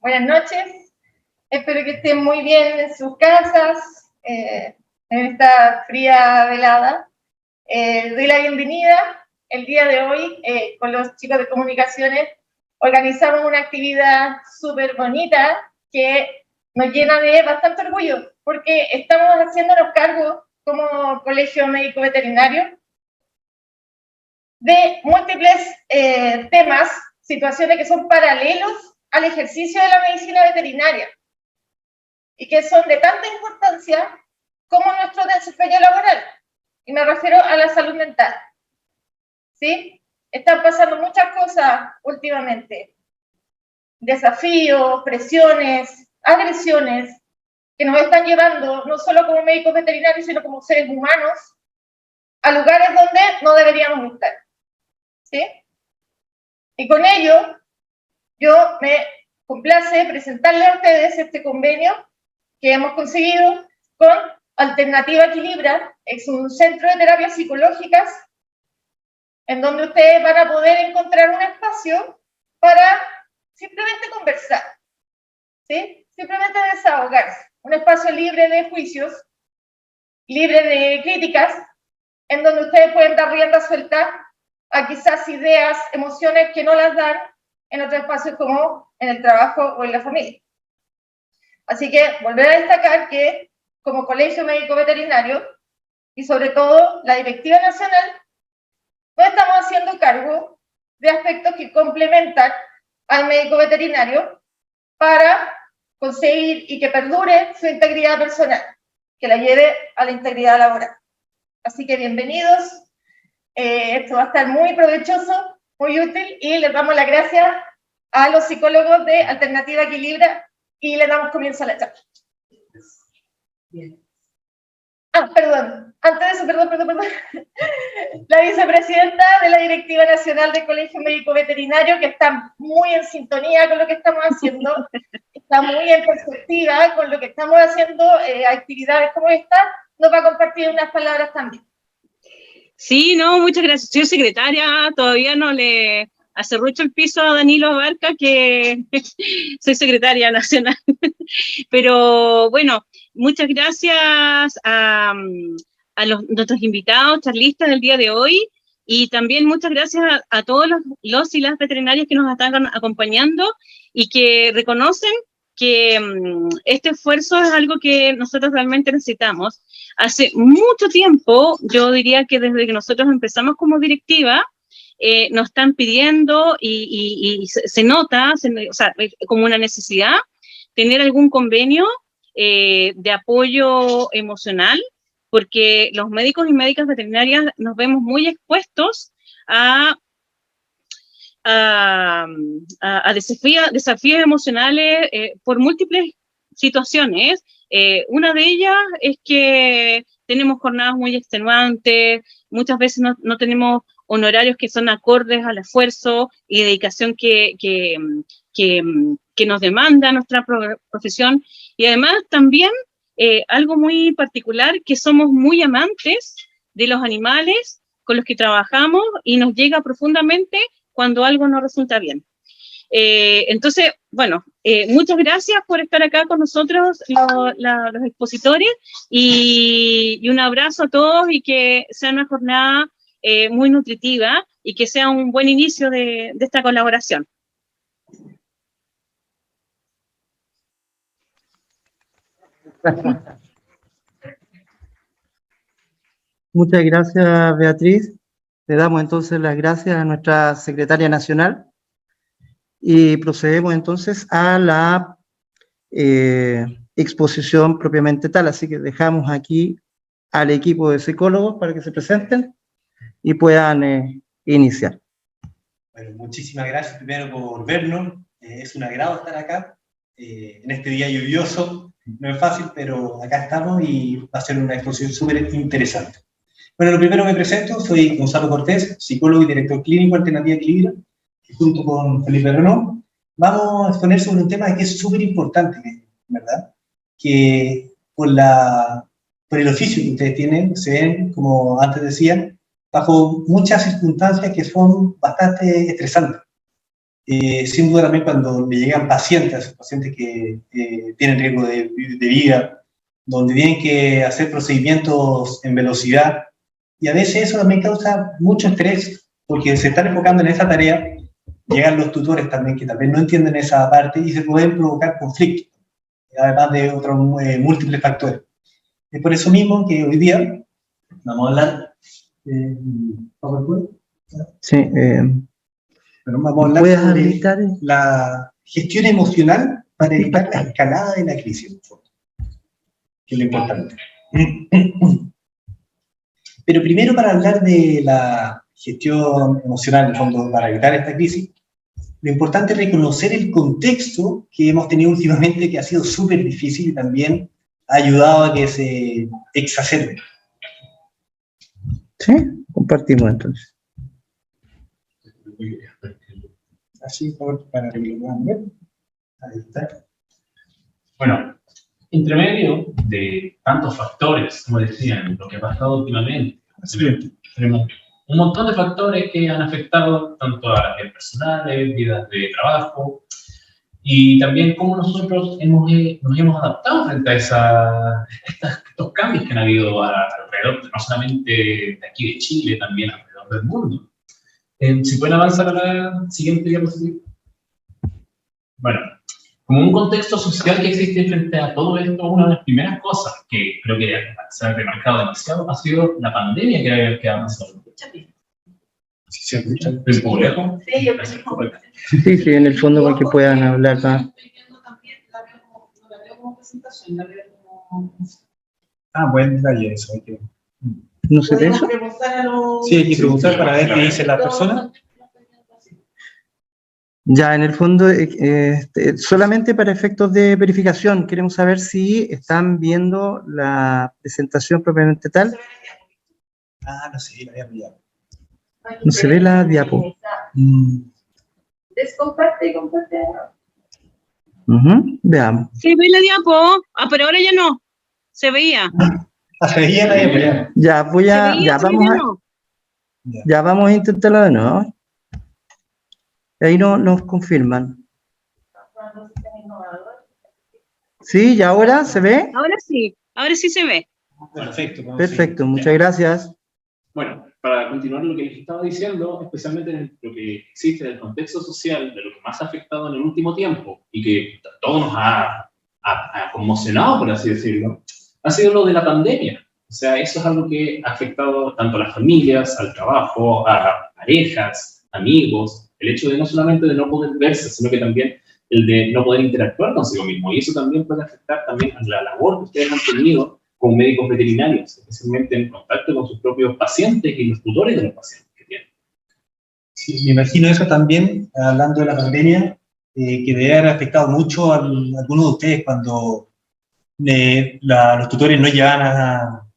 Buenas noches, espero que estén muy bien en sus casas, en esta fría velada. Doy la bienvenida. El día de hoy, con los chicos de comunicaciones, organizamos una actividad súper bonita que nos llena de bastante orgullo, porque estamos haciéndonos cargo como colegio médico veterinario de múltiples temas, situaciones que son paralelos al ejercicio de la medicina veterinaria y que son de tanta importancia como nuestro desempeño laboral. Y me refiero a la salud mental. ¿Sí? Están pasando muchas cosas últimamente. Desafíos, presiones, agresiones que nos están llevando, no solo como médicos veterinarios, sino como seres humanos, a lugares donde no deberíamos estar. ¿Sí? Y con ello, yo me complace presentarles a ustedes este convenio que hemos conseguido con Alternativa Equilibra. Es un centro de terapias psicológicas en donde ustedes van a poder encontrar un espacio para simplemente conversar, ¿sí? Simplemente desahogarse. Un espacio libre de juicios, libre de críticas, en donde ustedes pueden dar rienda suelta a quizás ideas, emociones que no las dan en otros espacios como en el trabajo o en la familia. Así que volver a destacar que como Colegio Médico Veterinario y sobre todo la Directiva Nacional, nos estamos haciendo cargo de aspectos que complementan al médico veterinario para conseguir y que perdure su integridad personal, que la lleve a la integridad laboral. Así que bienvenidos, esto va a estar muy provechoso, muy útil, y les damos las gracias a los psicólogos de Alternativa Equilibra y le damos comienzo a la charla. Bien. Perdón. Antes de eso, perdón. La vicepresidenta de la Directiva Nacional del Colegio Médico Veterinario, que está muy en sintonía con lo que estamos haciendo, está muy en perspectiva con lo que estamos haciendo, actividades como esta, nos va a compartir unas palabras también. Sí, no, muchas gracias. Soy secretaria, todavía no le acerrucho el piso a Danilo Abarca, que soy secretaria nacional. Pero bueno, muchas gracias a nuestros invitados, charlistas del día de hoy, y también muchas gracias a todos los y las veterinarias que nos están acompañando y que reconocen que este esfuerzo es algo que nosotros realmente necesitamos. Hace mucho tiempo, yo diría que desde que nosotros empezamos como directiva, nos están pidiendo y se nota, o sea, como una necesidad, tener algún convenio de apoyo emocional, porque los médicos y médicas veterinarias nos vemos muy expuestos a desafíos emocionales por múltiples situaciones. Una de ellas es que tenemos jornadas muy extenuantes, muchas veces no tenemos honorarios que son acordes al esfuerzo y dedicación que nos demanda nuestra profesión, y además también algo muy particular, que somos muy amantes de los animales con los que trabajamos y nos llega profundamente cuando algo no resulta bien. Entonces, bueno, muchas gracias por estar acá con nosotros, los expositores, y un abrazo a todos, y que sea una jornada muy nutritiva y que sea un buen inicio de esta colaboración. Muchas gracias, Beatriz. Le damos entonces las gracias a nuestra secretaria nacional y procedemos entonces a la exposición propiamente tal. Así que dejamos aquí al equipo de psicólogos para que se presenten y puedan iniciar. Bueno, muchísimas gracias primero por vernos. Es un agrado estar acá en este día lluvioso. No es fácil, pero acá estamos y va a ser una exposición súper interesante. Bueno, lo primero me presento, soy Gonzalo Cortés, psicólogo y director clínico Alternativa Equilibra, y junto con Felipe Renaud vamos a exponer sobre un tema que es súper importante, ¿verdad? Que por el oficio que ustedes tienen, se ven, como antes decían, bajo muchas circunstancias que son bastante estresantes. sin duda también cuando le llegan pacientes que tienen riesgo de vida, donde tienen que hacer procedimientos en velocidad, y a veces eso también causa mucho estrés, porque se están enfocando en esa tarea, llegan los tutores también que tal vez no entienden esa parte y se pueden provocar conflictos, además de otros múltiples factores. Es por eso mismo que hoy día vamos a hablar PowerPoint. Sí, Bueno, vamos a hablar ¿puedes sobre habilitar? la gestión emocional para evitar la escalada de la crisis, que es lo importante. Pero primero, para hablar de la gestión emocional, en el fondo, para evitar esta crisis, lo importante es reconocer el contexto que hemos tenido últimamente, que ha sido súper difícil y también ha ayudado a que se exacerbe. Sí, compartimos entonces. Así, para que lo puedan ver. Ahí está. Bueno, entre medio de tantos factores, como decían, lo que ha pasado últimamente, tenemos un montón de factores que han afectado tanto a las vidas personales, vidas de trabajo, y también cómo nosotros nos hemos adaptado frente a estos cambios que han habido alrededor, no solamente de aquí de Chile, también alrededor del mundo. Si pueden avanzar a la siguiente diapositiva. Bueno, como un contexto social que existe frente a todo esto, una de las primeras cosas que creo que se ha remarcado demasiado ha sido la pandemia que ha pasado. Sí, se escucha. ¿Es un poco lejos? Sí, yo Sí, sí, en el fondo para que puedan hablar más. Ah, buen detalle eso. ¿No se ve eso? Sí, hay que preguntar para ver qué dice la persona. Ya, en el fondo, solamente para efectos de verificación, queremos saber si están viendo la presentación propiamente tal. Ah, no sé, la había pillado. No se ve la diapo. Descomparte y comparte. Veamos. Se ve la diapo, pero ahora ya no. Se veía. Se veía la había pillado. Ya, ya vamos a intentarlo de nuevo. Ahí nos confirman. ¿Sí? ¿Y ahora se ve? Ahora sí se ve. Perfecto. Perfecto, muchas gracias. Bueno, para continuar lo que les estaba diciendo, especialmente en lo que existe en el contexto social, de lo que más ha afectado en el último tiempo y que todo nos ha conmocionado, por así decirlo, ha sido lo de la pandemia. O sea, eso es algo que ha afectado tanto a las familias, al trabajo, a parejas, amigos, el hecho de no solamente de no poder verse, sino que también el de no poder interactuar consigo mismo. Y eso también puede afectar también a la labor que ustedes han tenido como médicos veterinarios, especialmente en contacto con sus propios pacientes y los tutores de los pacientes que tienen. Sí, me imagino eso también, hablando de la pandemia, que debe haber afectado mucho a algunos de ustedes cuando los tutores no llevaban a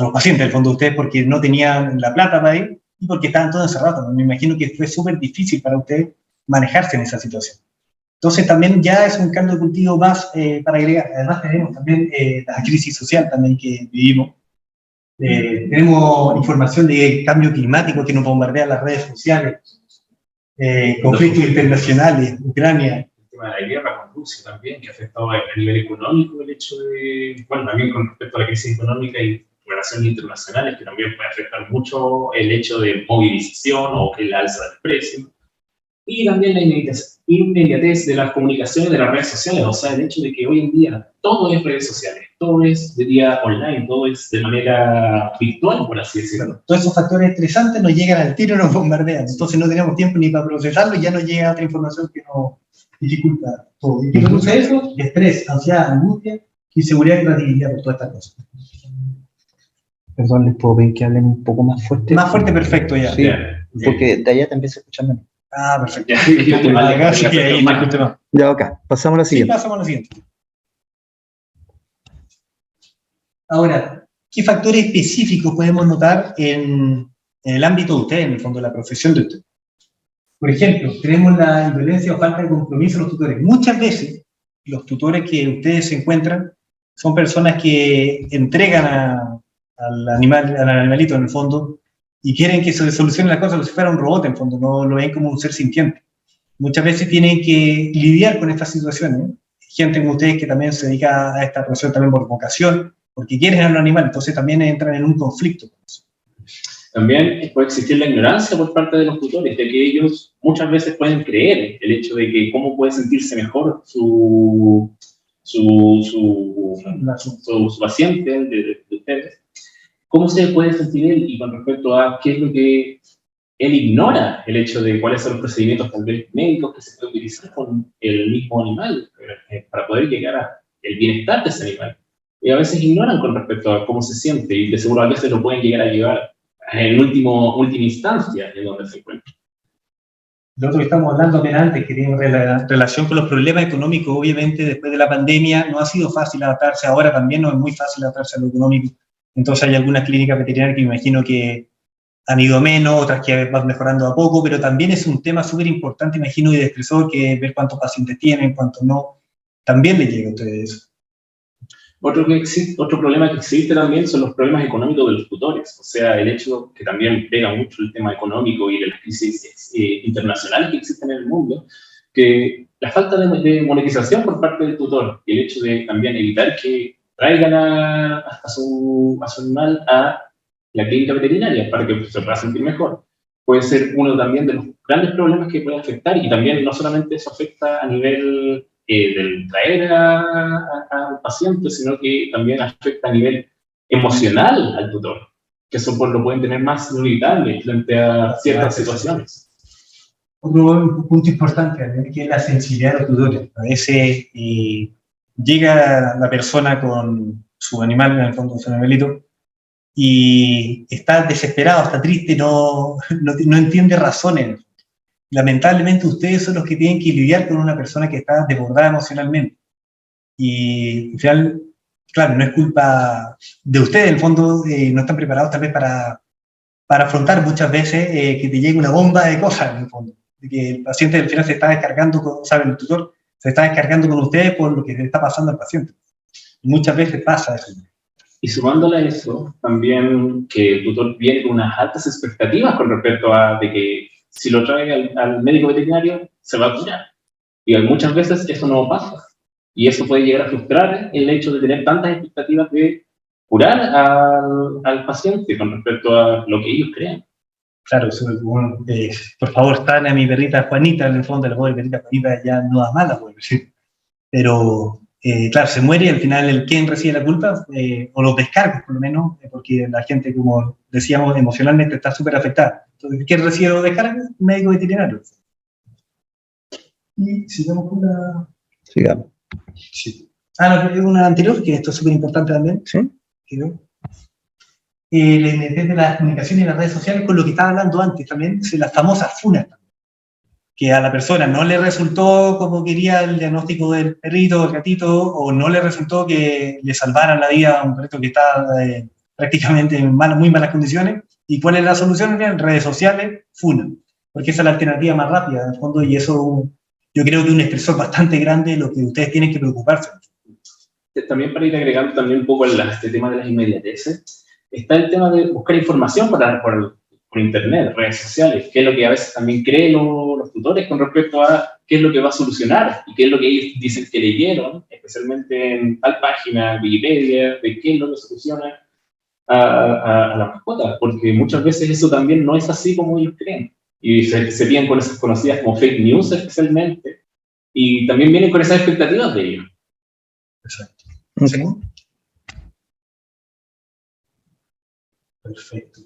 los pacientes, al fondo de ustedes, porque no tenían la plata para ir y porque estaban todos encerrados. Me imagino que fue súper difícil para ustedes manejarse en esa situación. Entonces también ya es un caldo de cultivo más para agregar. Además tenemos también la crisis social también que vivimos. Tenemos información de cambio climático que nos bombardea las redes sociales, conflictos internacionales, Ucrania. El tema de la guerra con Rusia también, que ha afectado a nivel económico el hecho de, bueno, también con respecto a la crisis económica y relaciones internacionales, que también puede afectar mucho el hecho de movilización o el alza del precio. Y también la inmediatez de las comunicaciones de las redes sociales, o sea, el hecho de que hoy en día todo es redes sociales, todo es de día online, todo es de manera virtual, por así decirlo. Todos esos factores estresantes nos llegan al tiro y nos bombardean, entonces no tenemos tiempo ni para procesarlo y ya nos llega otra información que nos dificulta todo. ¿Y qué produce eso? Estrés, ansiedad, angustia, inseguridad y creatividad por todas estas cosas. Perdón, ¿les puedo pedir que hablen un poco más fuerte? Más fuerte, perfecto ya. Sí, porque de allá te empiezo a escuchar menos. Ah, perfecto. Ya, acá. Pasamos a la siguiente. Sí, pasamos a la siguiente. Ahora, ¿qué factores específicos podemos notar en el ámbito de usted, en el fondo de la profesión de usted? Por ejemplo, tenemos la indolencia o falta de compromiso de los tutores. Muchas veces, los tutores que ustedes se encuentran son personas que entregan al animalito, en el fondo, y quieren que se solucione la cosa como si fuera un robot, en fondo, no lo ven como un ser sintiente. Muchas veces tienen que lidiar con estas situaciones. Gente como ustedes que también se dedica a esta profesión también por vocación, porque quieren a un animal, entonces también entran en un conflicto con eso. También puede existir la ignorancia por parte de los tutores, de que ellos muchas veces pueden creer el hecho de que cómo puede sentirse mejor su paciente de ustedes, cómo se puede sentir él y con respecto a qué es lo que él ignora, el hecho de cuáles son los procedimientos también médicos que se pueden utilizar con el mismo animal para poder llegar al bienestar de ese animal. Y a veces ignoran con respecto a cómo se siente y de seguro a veces lo pueden llegar a llevar en última instancia en donde se encuentra. Lo otro que estamos hablando antes, que tiene relación con los problemas económicos, obviamente después de la pandemia no ha sido fácil adaptarse, ahora también no es muy fácil adaptarse a lo económico, entonces hay algunas clínicas veterinarias que me imagino que han ido menos, otras que van mejorando a poco, pero también es un tema súper importante, imagino, y de estresor, que ver cuántos pacientes tienen, cuántos no, también les llega a ustedes eso. Otro problema que existe también son los problemas económicos de los tutores, o sea, el hecho que también pega mucho el tema económico y de las crisis internacionales que existen en el mundo, que la falta de monetización por parte del tutor y el hecho de también evitar que traigan a su animal a la clínica veterinaria para que se pueda sentir mejor, puede ser uno también de los grandes problemas que puede afectar, y también no solamente eso afecta a nivel del traer al paciente, sino que también afecta a nivel emocional al tutor, que eso lo pueden tener más inevitable frente a ciertas situaciones. Otro punto importante, que es la sensibilidad de los tutores. A veces llega la persona con su animal, en el fondo su animalito, y está desesperado, está triste, no entiende razones. Lamentablemente ustedes son los que tienen que lidiar con una persona que está desbordada emocionalmente. Y al final, claro, no es culpa de ustedes, en el fondo no están preparados tal vez para afrontar muchas veces que te llegue una bomba de cosas, en el fondo. De que el paciente al final se está descargando, el tutor se está descargando con ustedes por lo que le está pasando al paciente. Y muchas veces pasa eso. Y sumándole a eso, también que el tutor viene con unas altas expectativas con respecto a de que si lo trae al médico veterinario, se va a curar. Y muchas veces eso no pasa. Y eso puede llegar a frustrar el hecho de tener tantas expectativas de curar al paciente con respecto a lo que ellos creen. Claro, bueno, por favor, están a mi perrita Juanita, en el fondo la pobre perrita Juanita ya no da mala, pues, ¿sí? Pero, claro, se muere y al final ¿quién recibe la culpa? O los descargos, por lo menos, porque la gente, como decíamos, emocionalmente está súper afectada. Entonces, ¿quién recibe los descargos? Un médico veterinario. Y sigamos con la... Sigamos. Sí. Una anterior, que esto es súper importante también. ¿Sí? Desde las comunicaciones y las redes sociales, con lo que estaba hablando antes también, las famosas funas, que a la persona no le resultó como quería el diagnóstico del perrito o el gatito, o no le resultó que le salvaran la vida a un perrito que está prácticamente en muy malas condiciones. ¿Y cuál es la solución? En redes sociales, funa, porque esa es la alternativa más rápida, en el fondo, y eso yo creo que es un estresor bastante grande lo que ustedes tienen que preocuparse. También para ir agregando también un poco este tema de las inmediateces, está el tema de buscar información por internet, redes sociales, que es lo que a veces también creen los tutores con respecto a qué es lo que va a solucionar y qué es lo que ellos dicen que leyeron, especialmente en tal página, Wikipedia, de qué es lo que soluciona a la mascota, porque muchas veces eso también no es así como ellos creen. Y se vienen con esas conocidas como fake news especialmente, y también vienen con esas expectativas de ellos. Exacto. Okay. Perfecto.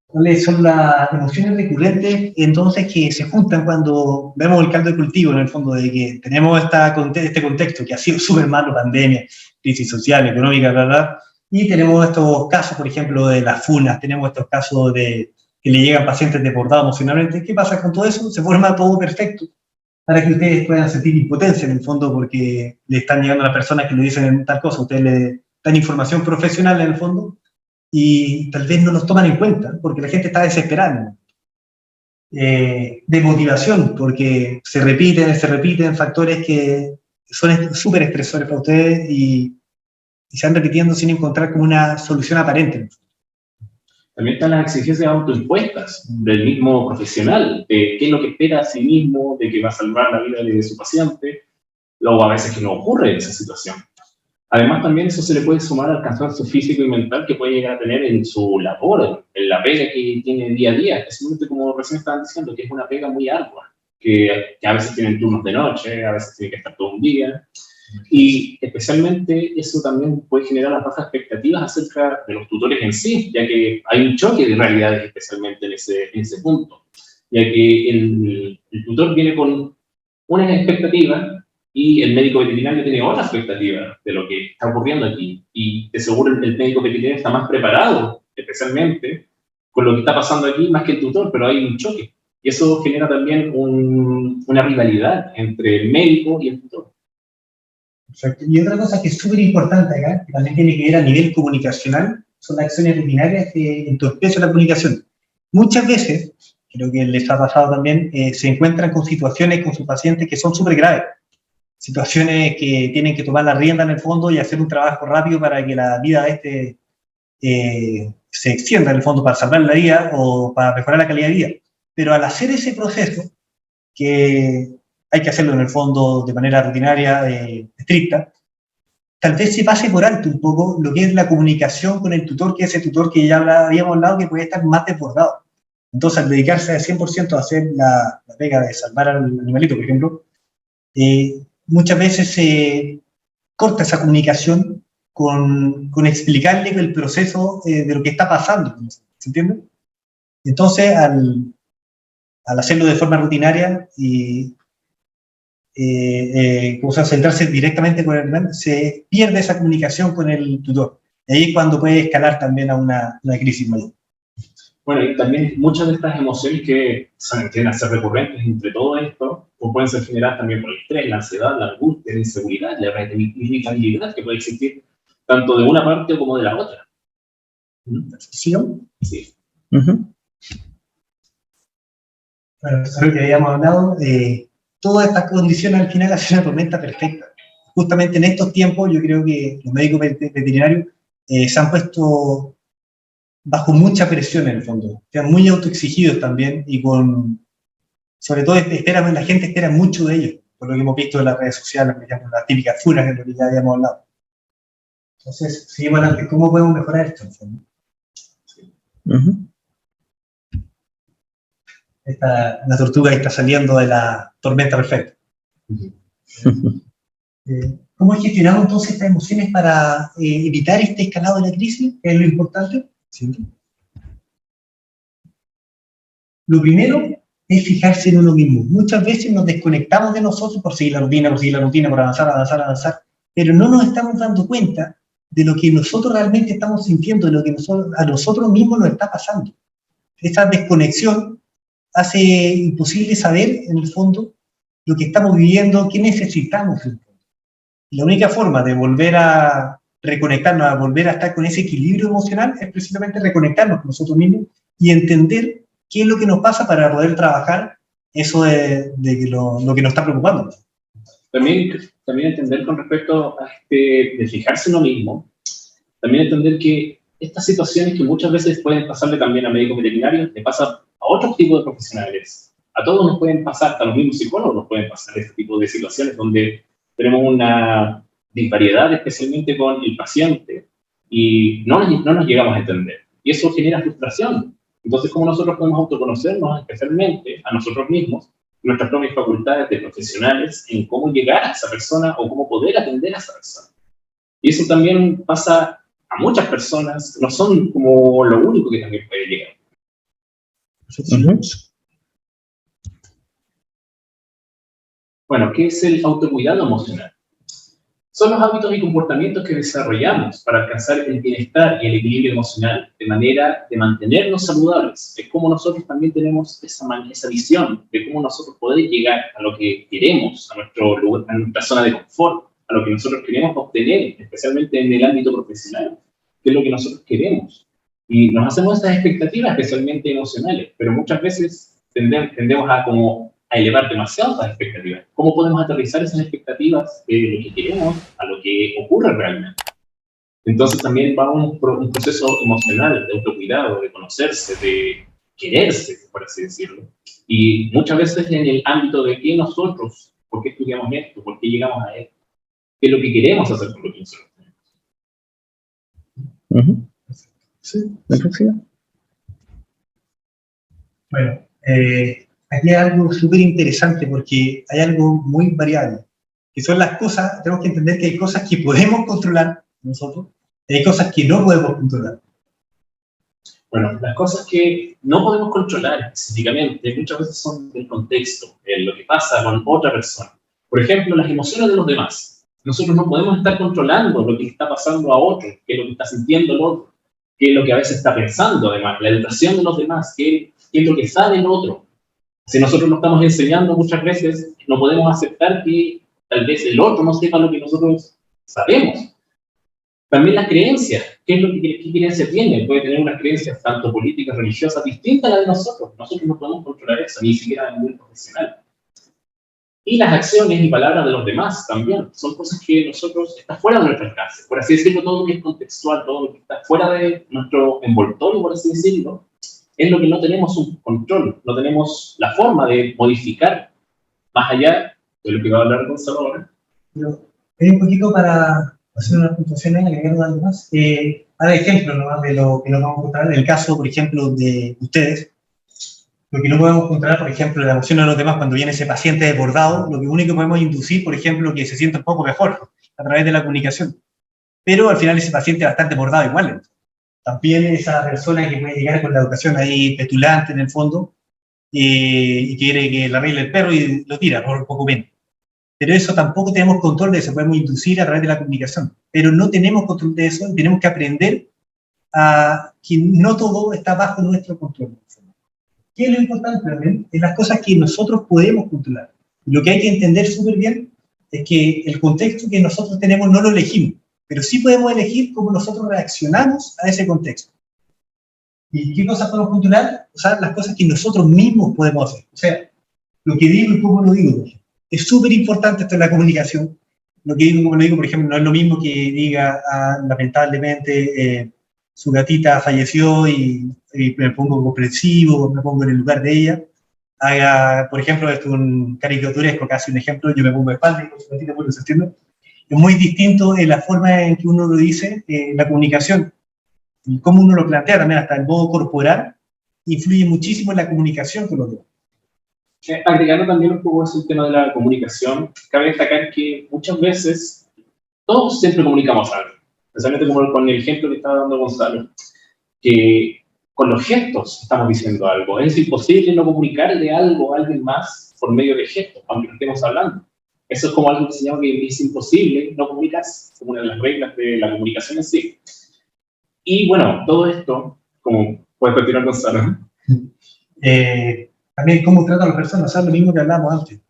¿Cuáles son las emociones recurrentes entonces que se juntan cuando vemos el caldo de cultivo, en el fondo, de que tenemos este contexto que ha sido súper malo, pandemia, crisis social, económica, bla, bla, y tenemos estos casos, por ejemplo, de las funas, tenemos estos casos de que le llegan pacientes desbordados emocionalmente? ¿Qué pasa con todo eso? Se forma todo perfecto para que ustedes puedan sentir impotencia, en el fondo, porque le están llegando a las personas que le dicen tal cosa, ustedes le dan información profesional, en el fondo, y tal vez no los toman en cuenta, porque la gente está desesperada. De motivación, porque se repiten factores que son súper estresores para ustedes y se van repitiendo sin encontrar como una solución aparente. También están las exigencias autoimpuestas del mismo profesional, de qué es lo que espera a sí mismo, de que va a salvar la vida de su paciente, luego a veces que no ocurre esa situación. Además, también eso se le puede sumar al cansancio físico y mental que puede llegar a tener en su labor, en la pega que tiene día a día, especialmente como recién estaban diciendo, que es una pega muy ardua, que a veces tienen turnos de noche, a veces tiene que estar todo un día, y especialmente eso también puede generar las bajas expectativas acerca de los tutores en sí, ya que hay un choque de realidades especialmente en ese punto, ya que el tutor viene con una expectativa y el médico veterinario tiene otra expectativa de lo que está ocurriendo aquí. Y de seguro el médico veterinario está más preparado, especialmente, con lo que está pasando aquí, más que el tutor, pero hay un choque. Y eso genera también una rivalidad entre el médico y el tutor. Perfecto. Y otra cosa que es súper importante acá, que también tiene que ver a nivel comunicacional, son las acciones rutinarias que entorpecen la comunicación. Muchas veces, creo que les ha pasado también, se encuentran con situaciones con sus pacientes que son súper graves. Situaciones que tienen que tomar la rienda en el fondo y hacer un trabajo rápido para que la vida de se extienda en el fondo, para salvar la vida o para mejorar la calidad de vida. Pero al hacer ese proceso, que hay que hacerlo en el fondo de manera rutinaria, estricta, tal vez se pase por alto un poco lo que es la comunicación con el tutor, que es el tutor que ya habíamos hablado, que puede estar más desbordado. Entonces, al dedicarse al 100% a hacer la pega de salvar al animalito, por ejemplo, muchas veces se corta esa comunicación con explicarle el proceso de lo que está pasando, ¿se entiende? Entonces, al hacerlo de forma rutinaria y centrarse directamente con el animal, se pierde esa comunicación con el tutor. Y ahí es cuando puede escalar también a una crisis mayor. Bueno, y también muchas de estas emociones que tienden a ser recurrentes entre todo esto, pues pueden ser generadas también por el estrés, la ansiedad, la angustia, la inseguridad, la irritabilidad que puede existir tanto de una parte como de la otra. ¿Sí? Sí. Bueno, eso es lo que habíamos hablado. Todas estas condiciones al final hacen una tormenta perfecta. Justamente en estos tiempos yo creo que los médicos veterinarios se han puesto bajo mucha presión en el fondo, están muy autoexigidos también y sobre todo la gente espera mucho de ellos, por lo que hemos visto en las redes sociales, por ejemplo, las típicas funas, que es lo que ya habíamos hablado. Entonces, seguimos adelante, ¿cómo podemos mejorar esto? Sí. La tortuga que está saliendo de la tormenta perfecta. ¿Cómo gestionamos entonces estas emociones para evitar este escalado de la crisis? ¿Qué es lo importante? ¿Sí? Lo primero es fijarse en uno mismo. Muchas veces nos desconectamos de nosotros por seguir la rutina, por avanzar, pero no nos estamos dando cuenta de lo que nosotros realmente estamos sintiendo, de lo que a nosotros mismos nos está pasando. Esta desconexión hace imposible saber, en el fondo, lo que estamos viviendo, qué necesitamos. Y la única forma de volver a reconectarnos, a volver a estar con ese equilibrio emocional, es precisamente reconectarnos con nosotros mismos y entender qué es lo que nos pasa para poder trabajar eso de lo que nos está preocupando. También entender con respecto a de fijarse en uno mismo, también entender que estas situaciones que muchas veces pueden pasarle también a médicos veterinarios, le pasa a otros tipos de profesionales. A todos nos pueden pasar, a los mismos psicólogos nos pueden pasar este tipo de situaciones donde tenemos una disparidad, especialmente con el paciente, y no nos llegamos a entender. Y eso genera frustración. Entonces, ¿cómo nosotros podemos autoconocernos, especialmente a nosotros mismos, nuestras propias facultades de profesionales, en cómo llegar a esa persona o cómo poder atender a esa persona? Y eso también pasa a muchas personas, no son como lo único que también puede llegar. Bueno, ¿qué es el autocuidado emocional? Son los hábitos y comportamientos que desarrollamos para alcanzar el bienestar y el equilibrio emocional, de manera de mantenernos saludables. Es como nosotros también tenemos esa visión de cómo nosotros poder llegar a lo que queremos, a nuestra zona de confort, a lo que nosotros queremos obtener, especialmente en el ámbito profesional, que es lo que nosotros queremos. Y nos hacemos esas expectativas, especialmente emocionales, pero muchas veces tendemos a elevar demasiado las expectativas. ¿Cómo podemos aterrizar esas expectativas de lo que queremos a lo que ocurre realmente? Entonces también va un proceso emocional de autocuidado, de conocerse, de quererse, por así decirlo. Y muchas veces en el ámbito de que nosotros, ¿por qué estudiamos esto? ¿Por qué llegamos a esto? ¿Qué es lo que queremos hacer con lo que nosotros tenemos? Sí, perfecto. Bueno, aquí hay algo súper interesante porque hay algo muy variable, que son las cosas, tenemos que entender que hay cosas que podemos controlar nosotros, y hay cosas que no podemos controlar. Bueno, las cosas que no podemos controlar específicamente muchas veces son del contexto, lo que pasa con otra persona. Por ejemplo, las emociones de los demás. Nosotros no podemos estar controlando lo que está pasando a otro, qué es lo que está sintiendo el otro, qué es lo que a veces está pensando además, la educación de los demás, qué es lo que sabe el otro. Si nosotros lo estamos enseñando muchas veces, no podemos aceptar que tal vez el otro no sepa lo que nosotros sabemos. También las creencias, ¿qué creencia tiene? Puede tener unas creencias tanto políticas, religiosas, distintas a las de nosotros. Nosotros no podemos controlar eso, ni siquiera a nivel profesional. Y las acciones y palabras de los demás también, son cosas que nosotros, está fuera de nuestra alcance. Por así decirlo, todo lo que es contextual, todo lo que está fuera de nuestro envoltorio, por así decirlo, es lo que no tenemos un control, no tenemos la forma de modificar, más allá de lo que va a hablar Gonzalo ahora. Pero hay un poquito para hacer una puntuación y agregar algo más. Para ejemplo, nomás de lo que no podemos controlar, en el caso, por ejemplo, de ustedes, lo que no podemos controlar, por ejemplo, la emoción de los demás cuando viene ese paciente desbordado, lo que único que podemos inducir, por ejemplo, que se sienta un poco mejor a través de la comunicación. Pero al final ese paciente bastante desbordado igual. También esa persona que puede llegar con la educación ahí petulante en el fondo y quiere que le arregle el perro y lo tira por poco menos. Pero eso tampoco tenemos control de eso, podemos inducir a través de la comunicación. Pero no tenemos control de eso y tenemos que aprender a que no todo está bajo nuestro control. ¿Qué es lo importante también? Es las cosas que nosotros podemos controlar. Lo que hay que entender súper bien es que el contexto que nosotros tenemos no lo elegimos, pero sí podemos elegir cómo nosotros reaccionamos a ese contexto. ¿Y qué cosas podemos controlar? O sea, las cosas que nosotros mismos podemos hacer. O sea, lo que digo y cómo lo digo. Es súper importante esto en la comunicación. Lo que digo, como lo digo, por ejemplo, no es lo mismo que diga, lamentablemente, su gatita falleció y me pongo comprensivo, me pongo en el lugar de ella. Haga, por ejemplo, esto es un caricaturesco, casi un ejemplo, yo me pongo de espalda y con su gatita, bueno, ¿se entiende? Es muy distinto en la forma en que uno lo dice, la comunicación, y cómo uno lo plantea también, hasta el modo corporal, influye muchísimo en la comunicación con los demás. Agregando también un poco ese tema de la comunicación, cabe destacar que muchas veces todos siempre comunicamos algo, especialmente como con el ejemplo que estaba dando Gonzalo, que con los gestos estamos diciendo algo. Es imposible no comunicarle algo a alguien más por medio de gestos, aunque no estemos hablando. Eso es como algo que se llama que es imposible no comunicarse, como una de las reglas de la comunicación en sí. Y bueno, todo esto, como puede continuar Gonzalo. También cómo trata a las personas, o sea, lo mismo que hablábamos antes.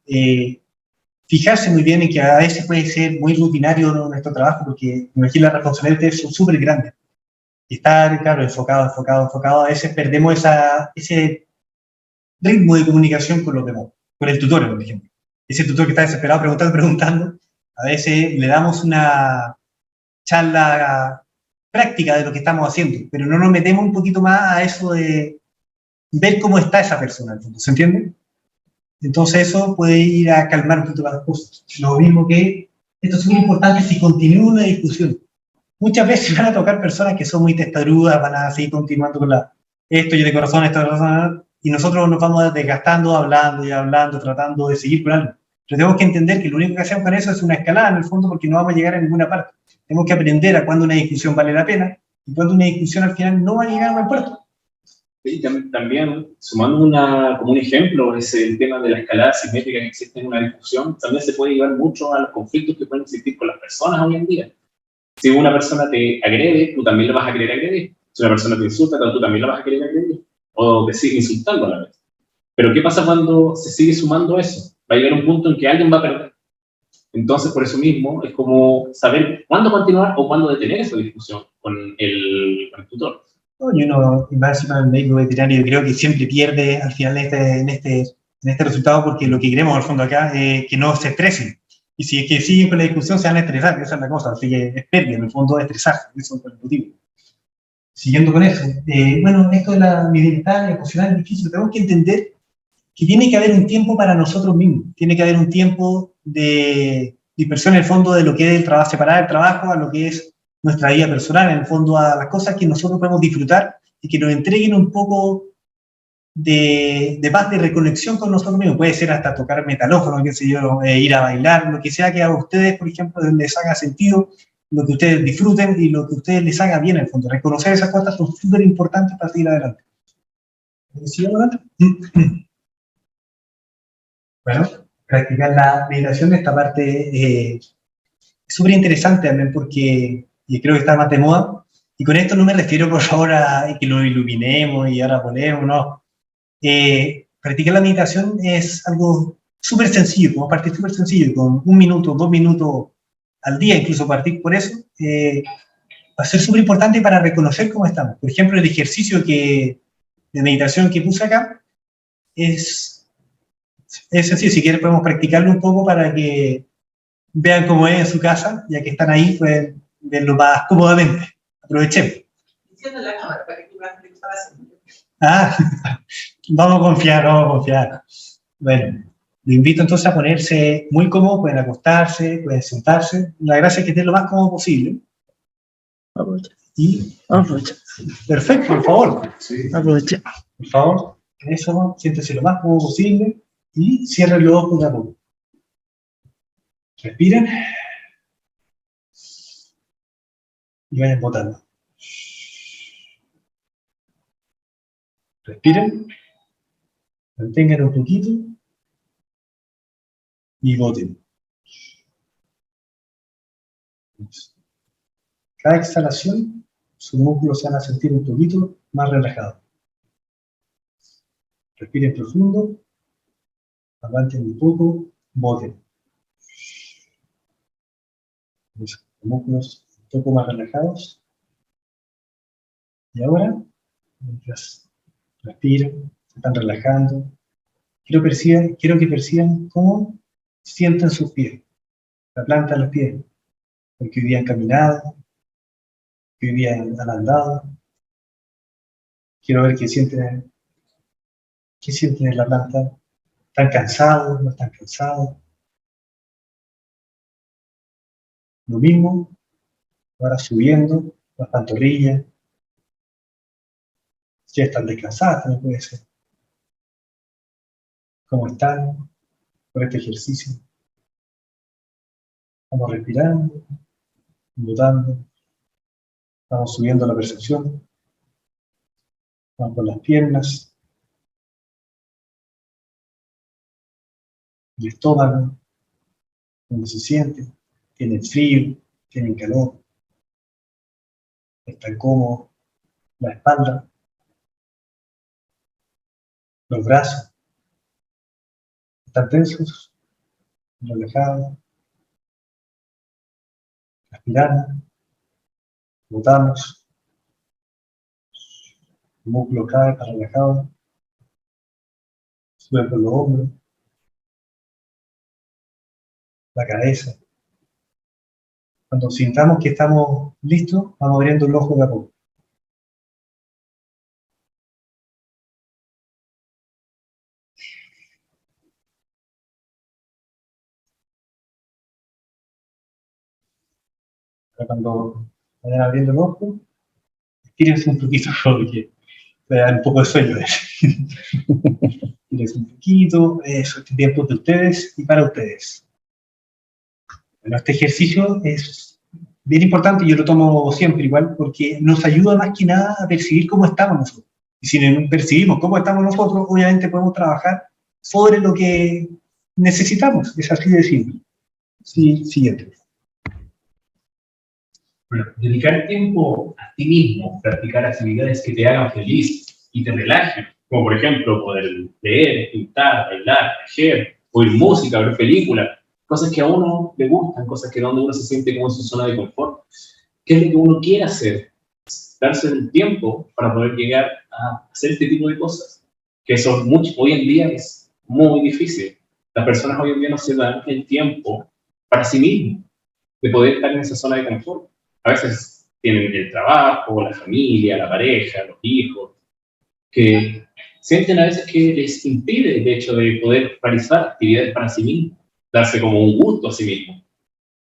Fijarse muy bien en que a veces puede ser muy rutinario nuestro trabajo, porque me imagino las responsabilidades son súper grandes. Y estar, claro, enfocado, a veces perdemos ese ritmo de comunicación con los demás, con el tutor, por ejemplo. Ese tutor que está desesperado preguntando, a veces le damos una charla práctica de lo que estamos haciendo, pero no nos metemos un poquito más a eso de ver cómo está esa persona, ¿se entiende? Entonces eso puede ir a calmar un poquito las cosas. Lo mismo que, esto es muy importante si continúa una discusión. Muchas veces van a tocar personas que son muy testarudas, van a seguir continuando con esto yo de corazón, esto de corazón, y nosotros nos vamos desgastando, hablando, tratando de seguir con algo. Pero tenemos que entender que lo único que hacemos con eso es una escalada en el fondo, porque no vamos a llegar a ninguna parte. Tenemos que aprender a cuándo una discusión vale la pena y cuándo una discusión al final no va a llegar a buen puerto. Sí, también, sumando como un ejemplo, es el tema de la escalada simétrica que existe en una discusión, también se puede llevar mucho a los conflictos que pueden existir con las personas hoy en día. Si una persona te agrede, tú también la vas a querer agredir. Si una persona te insulta, tú también la vas a querer agredir. O te sigue insultando a la vez. Pero ¿qué pasa cuando se sigue sumando eso? Va a llegar un punto en que alguien va a perder. Entonces, por eso mismo, es como saber cuándo continuar o cuándo detener esa discusión con el tutor. Y uno, y más encima del médico veterinario, creo que siempre pierde al final en este resultado, porque lo que queremos al fondo acá es que no se estresen. Y si es que siguen con la discusión, se van a estresar, esa es la cosa. Así que es pérdida, en el fondo, es estresarse, eso es el motivo. Siguiendo con eso, bueno, esto de la libertad emocional es difícil. Tenemos que entender que tiene que haber un tiempo para nosotros mismos. Tiene que haber un tiempo de dispersión, en el fondo, de lo que es el trabajo, separar el trabajo a lo que es nuestra vida personal, en el fondo, a las cosas que nosotros podemos disfrutar y que nos entreguen un poco de paz, de reconexión con nosotros mismos. Puede ser hasta tocar metalófono, qué sé yo, ir a bailar, lo que sea que a ustedes, por ejemplo, les haga sentido, lo que ustedes disfruten y lo que ustedes les haga bien, en el fondo. Reconocer esas cosas son súper importantes para seguir adelante. ¿Sigamos adelante? Bueno, practicar la meditación, esta parte es súper interesante también porque y creo que está más de moda. Y con esto no me refiero, por favor, a que lo iluminemos y ahora ponemos, no. Practicar la meditación es algo súper sencillo, como partir súper sencillo, con 1 minuto, 2 minutos al día, incluso partir por eso, va a ser súper importante para reconocer cómo estamos. Por ejemplo, el ejercicio de meditación que puse acá es sencillo. Si quieren podemos practicarlo un poco para que vean cómo es en su casa, ya que están ahí, pueden verlo más cómodamente. Aprovechemos. Diciendo la cámara para que tú veas lo que estaba haciendo. Ah, vamos a confiar, vamos a confiar. Bueno, lo invito entonces a ponerse muy cómodo, pueden acostarse, pueden sentarse. La gracia es que estén lo más cómodo posible. Y Aprovecha. perfecto, por favor. Aprovecha. Por favor, eso, siéntese lo más cómodo posible y cierren los ojos de a poco. Respiren y vayan botando. Respiren, mantengan un poquito y boten. Cada exhalación, sus músculos se van a sentir un poquito más relajados. Respiren profundo, aguanten un poco, boten. Los músculos un poco más relajados. Y ahora, mientras respiran, se están relajando, quiero que perciban cómo sienten sus pies, la planta de los pies, porque hoy día han caminado, que hoy día han andado. Quiero ver qué sienten en la planta. ¿Están cansados? ¿No están cansados? Lo mismo, ahora subiendo las pantorrillas. Si están descansadas, también puede ser. ¿Cómo están por este ejercicio? Vamos respirando, botando, vamos subiendo la percepción, vamos por las piernas, el estómago, cómo se siente, tienen frío, tienen calor, están cómodos, la espalda, los brazos, están tensos, relajados, respiramos, botamos, el músculo cae, está relajado, sube por los hombros, la cabeza. Cuando sintamos que estamos listos, vamos abriendo el ojo de a poco. Cuando vayan abriendo el ojo, estírense un poquito porque te da un poco de sueño. Estírense un poquito, eso, este tiempo es de ustedes y para ustedes. Bueno, este ejercicio es bien importante, yo lo tomo siempre igual, porque nos ayuda más que nada a percibir cómo estamos nosotros. Y si percibimos cómo estamos nosotros, obviamente podemos trabajar sobre lo que necesitamos. Es así de simple. Sí, siguiente. Bueno, dedicar tiempo a ti mismo, practicar actividades que te hagan feliz y te relajen, como por ejemplo poder leer, pintar, bailar, tejer, oír música, ver películas, cosas que a uno le gustan, cosas que donde uno se siente como en su zona de confort. ¿Qué es lo que uno quiere hacer? Darse el tiempo para poder llegar a hacer este tipo de cosas, que hoy en día es muy difícil. Las personas hoy en día no se dan el tiempo para sí mismo, de poder estar en esa zona de confort. A veces tienen el trabajo, la familia, la pareja, los hijos, que sienten a veces que les impide el hecho de poder realizar actividades para sí mismos, darse como un gusto a sí mismo,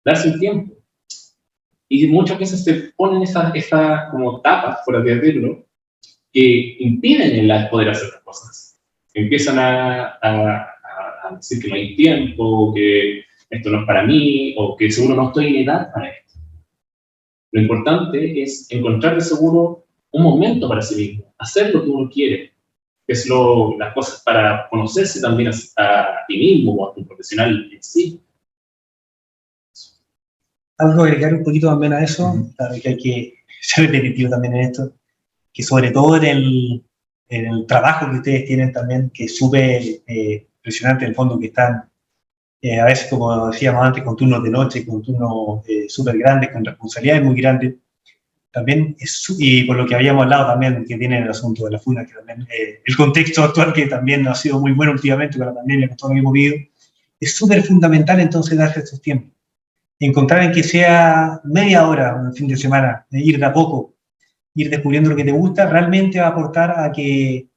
darse un tiempo. Y muchas veces se ponen esas como tapas, por así decirlo, que impiden el poder hacer las cosas. Empiezan a decir que no hay tiempo, que esto no es para mí, o que seguro no estoy en edad para esto. Lo importante es encontrar de seguro un momento para sí mismo, hacer lo que uno quiere, que es las cosas para conocerse también a ti mismo o a tu profesional en sí. Algo agregar un poquito también a eso, claro que hay que ser repetitivo también en esto, que sobre todo en el trabajo que ustedes tienen también, que es súper impresionante en el fondo, que están a veces, como decíamos antes, con turnos de noche, con turnos súper grandes, con responsabilidades muy grandes. También, y por lo que habíamos hablado también, que tiene el asunto de la funa, que también, el contexto actual que también ha sido muy bueno últimamente con la pandemia, con todo lo que hemos vivido, es súper fundamental entonces darse estos tiempos. Encontrar en que sea media hora, un fin de semana, de ir de a poco, ir descubriendo lo que te gusta, realmente va a aportar a que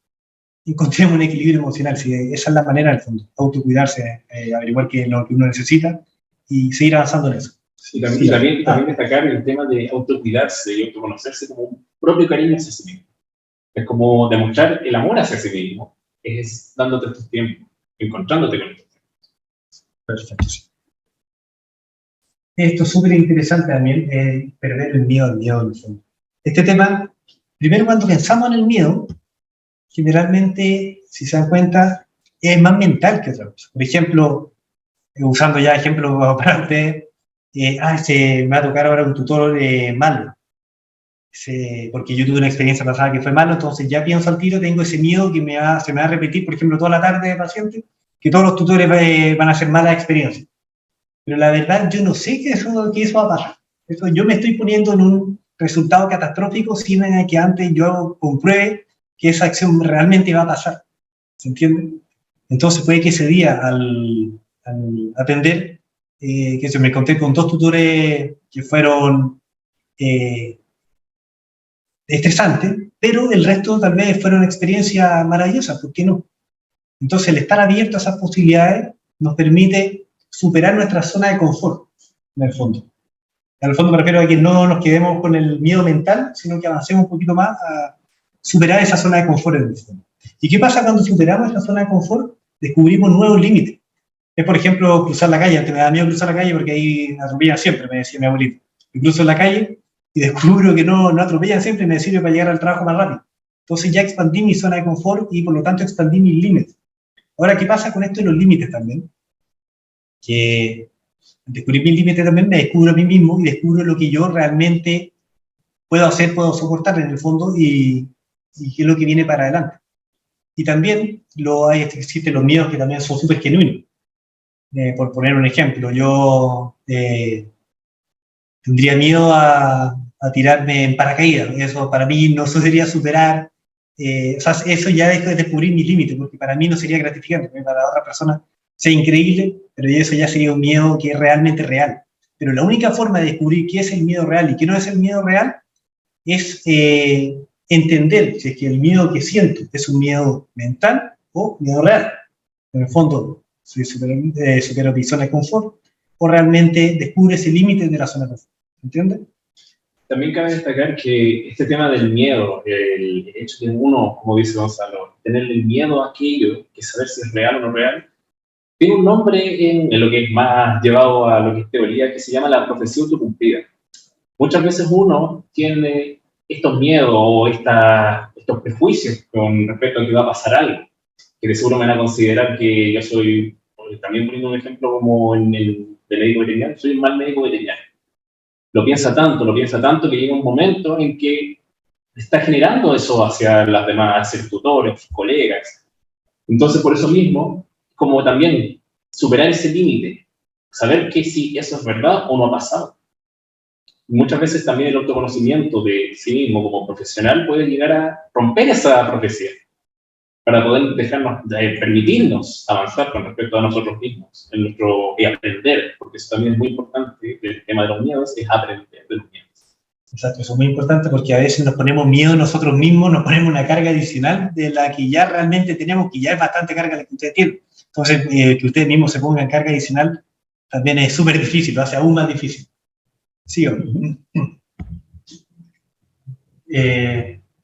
encontremos un equilibrio emocional. Sí, esa es la manera, en el fondo, autocuidarse, averiguar qué es lo que uno necesita y seguir avanzando en eso. Y también destacar el tema de autocuidarse y autoconocerse como un propio cariño hacia sí mismo. Es como demostrar el amor hacia sí mismo, es dándote estos tiempos, encontrándote con estos tiempos. Perfecto, sí. Esto es súper interesante también, perder el miedo en el fondo. Este tema, primero cuando pensamos en el miedo, generalmente, si se dan cuenta, es más mental que otra cosa. Por ejemplo, usando ya ejemplos para ustedes, me va a tocar ahora un tutor malo, porque yo tuve una experiencia pasada que fue malo, entonces ya pienso al tiro, tengo ese miedo que se me va a repetir, por ejemplo, toda la tarde de paciente, que todos los tutores van a hacer malas experiencias. Pero la verdad, yo no sé que eso va a pasar. Yo me estoy poniendo en un resultado catastrófico sin que antes yo compruebe que esa acción realmente va a pasar. ¿Se entiende? Entonces puede que ese día, al atender, que se me conté con 2 tutores que fueron estresantes, pero el resto tal vez fueron experiencias maravillosas, ¿por qué no? Entonces el estar abierto a esas posibilidades nos permite superar nuestra zona de confort, en el fondo. En el fondo me refiero a que no nos quedemos con el miedo mental, sino que avancemos un poquito más a superar esa zona de confort en el fondo. ¿Y qué pasa cuando superamos esa zona de confort? Descubrimos nuevos límites. Es, por ejemplo, cruzar la calle. Antes me da miedo cruzar la calle porque ahí atropellan siempre, me decía mi abuelito. Y cruzo en la calle y descubro que no atropellan siempre y me sirve para llegar al trabajo más rápido. Entonces ya expandí mi zona de confort y por lo tanto expandí mis límites. Ahora, ¿qué pasa con esto de los límites también? Que descubrir mis límites también me descubro a mí mismo y descubro lo que yo realmente puedo hacer, puedo soportar en el fondo y qué es lo que viene para adelante. Y también existen los miedos que también son súper genuinos. Por poner un ejemplo, yo tendría miedo a tirarme en paracaídas. Eso para mí no sería superar. O sea, eso ya es descubrir mis límites, porque para mí no sería gratificante, porque para otra persona sea increíble, pero eso ya sería un miedo que es realmente real. Pero la única forma de descubrir qué es el miedo real y qué no es el miedo real es entender si es que el miedo que siento es un miedo mental o miedo real. En el fondo, supero mi zona de confort o realmente descubre ese límite de la zona de confort. ¿Entiendes? También cabe destacar que este tema del miedo, el hecho de uno, como dice Gonzalo, tener el miedo a aquello, que saber si es real o no real, tiene un nombre en lo que es más llevado a lo que es teoría, que se llama la profecía autocumplida. Muchas veces uno tiene estos miedos o estos prejuicios con respecto a que va a pasar algo, que de seguro me van a considerar que yo soy, también poniendo un ejemplo como en el de médico veterinario, soy un mal médico veterinario. Lo piensa tanto que llega un momento en que está generando eso hacia las demás, hacia tutores, colegas. Entonces, por eso mismo, como también superar ese límite, saber que si eso es verdad o no ha pasado. Muchas veces también el autoconocimiento de sí mismo como profesional puede llegar a romper esa profecía. para poder permitirnos avanzar con respecto a nosotros mismos, y aprender, porque eso también es muy importante, el tema de los miedos es aprender de los miedos. Exacto, eso es muy importante porque a veces nos ponemos miedo nosotros mismos, nos ponemos una carga adicional de la que ya realmente tenemos, que ya es bastante carga la que ustedes tienen. Entonces, que ustedes mismos se pongan carga adicional también es súper difícil, lo hace aún más difícil. Sigo.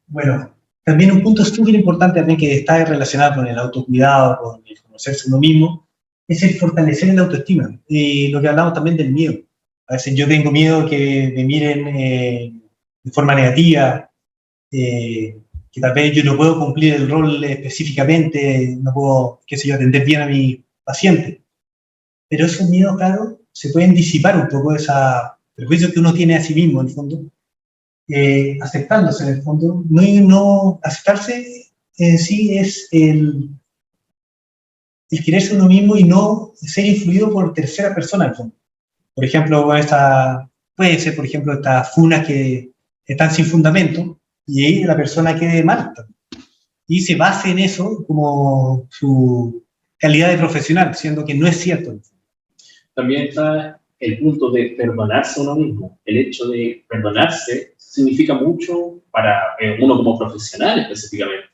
Bueno, también un punto súper importante también que está relacionado con el autocuidado, con el conocerse uno mismo, es el fortalecer la autoestima. Y lo que hablamos también del miedo. A veces yo tengo miedo que me miren de forma negativa, que tal vez yo no puedo cumplir el rol específicamente, no puedo, qué sé yo, atender bien a mi paciente. Pero esos miedos, claro, se pueden disipar un poco esa prejuicio que uno tiene a sí mismo, en el fondo, aceptándose, en el fondo. No aceptarse en sí es el quererse uno mismo y no ser influido por terceras personas, en el fondo. Por ejemplo, puede ser, por ejemplo, estas funas que están sin fundamento y ahí la persona quede mal y se base en eso como su calidad de profesional, siendo que no es cierto. También está el punto de perdonarse a uno mismo. El hecho de perdonarse significa mucho para uno como profesional específicamente.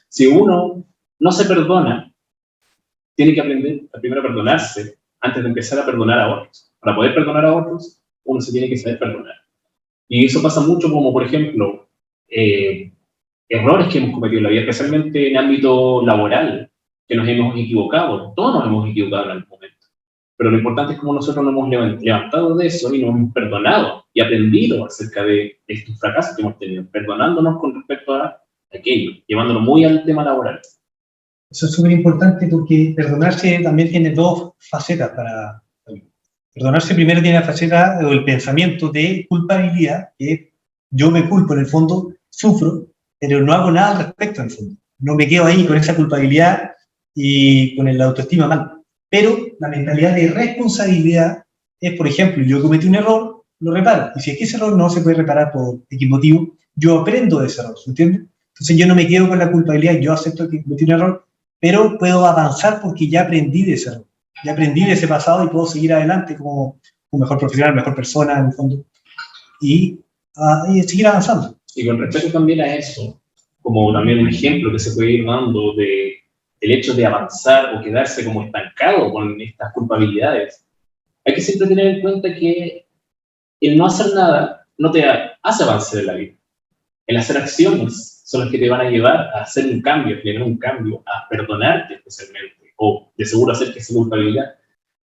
Si uno no se perdona, tiene que aprender a primero a perdonarse antes de empezar a perdonar a otros. Para poder perdonar a otros, uno se tiene que saber perdonar. Y eso pasa mucho como, por ejemplo, errores que hemos cometido en la vida, especialmente en ámbito laboral, que nos hemos equivocado. Todos nos hemos equivocado en algún momento. Pero lo importante es cómo nosotros nos hemos levantado de eso y nos hemos perdonado y aprendido acerca de estos fracasos que hemos tenido, perdonándonos con respecto a aquello, llevándolo muy al tema laboral. Eso es súper importante porque perdonarse también tiene dos facetas. Perdonarse primero tiene la faceta o el pensamiento de culpabilidad, que yo me culpo en el fondo, sufro, pero no hago nada al respecto en el fondo. No me quedo ahí con esa culpabilidad y con la autoestima mal. Pero la mentalidad de responsabilidad es, por ejemplo, yo cometí un error, lo reparo. Y si es que ese error no se puede reparar por X motivo, yo aprendo de ese error, ¿se entiende? Entonces yo no me quedo con la culpabilidad, yo acepto que cometí un error, pero puedo avanzar porque ya aprendí de ese error. Ya aprendí de ese pasado y puedo seguir adelante como un mejor profesional, mejor persona, en el fondo, y seguir avanzando. Y con respecto también a eso, como también un ejemplo que se puede ir dando del hecho de avanzar o quedarse como estancado con estas culpabilidades, hay que siempre tener en cuenta que el no hacer nada no te hace avanzar en la vida. El hacer acciones son las que te van a llevar a hacer un cambio, a generar un cambio, a perdonarte especialmente, o de seguro hacer que esa culpabilidad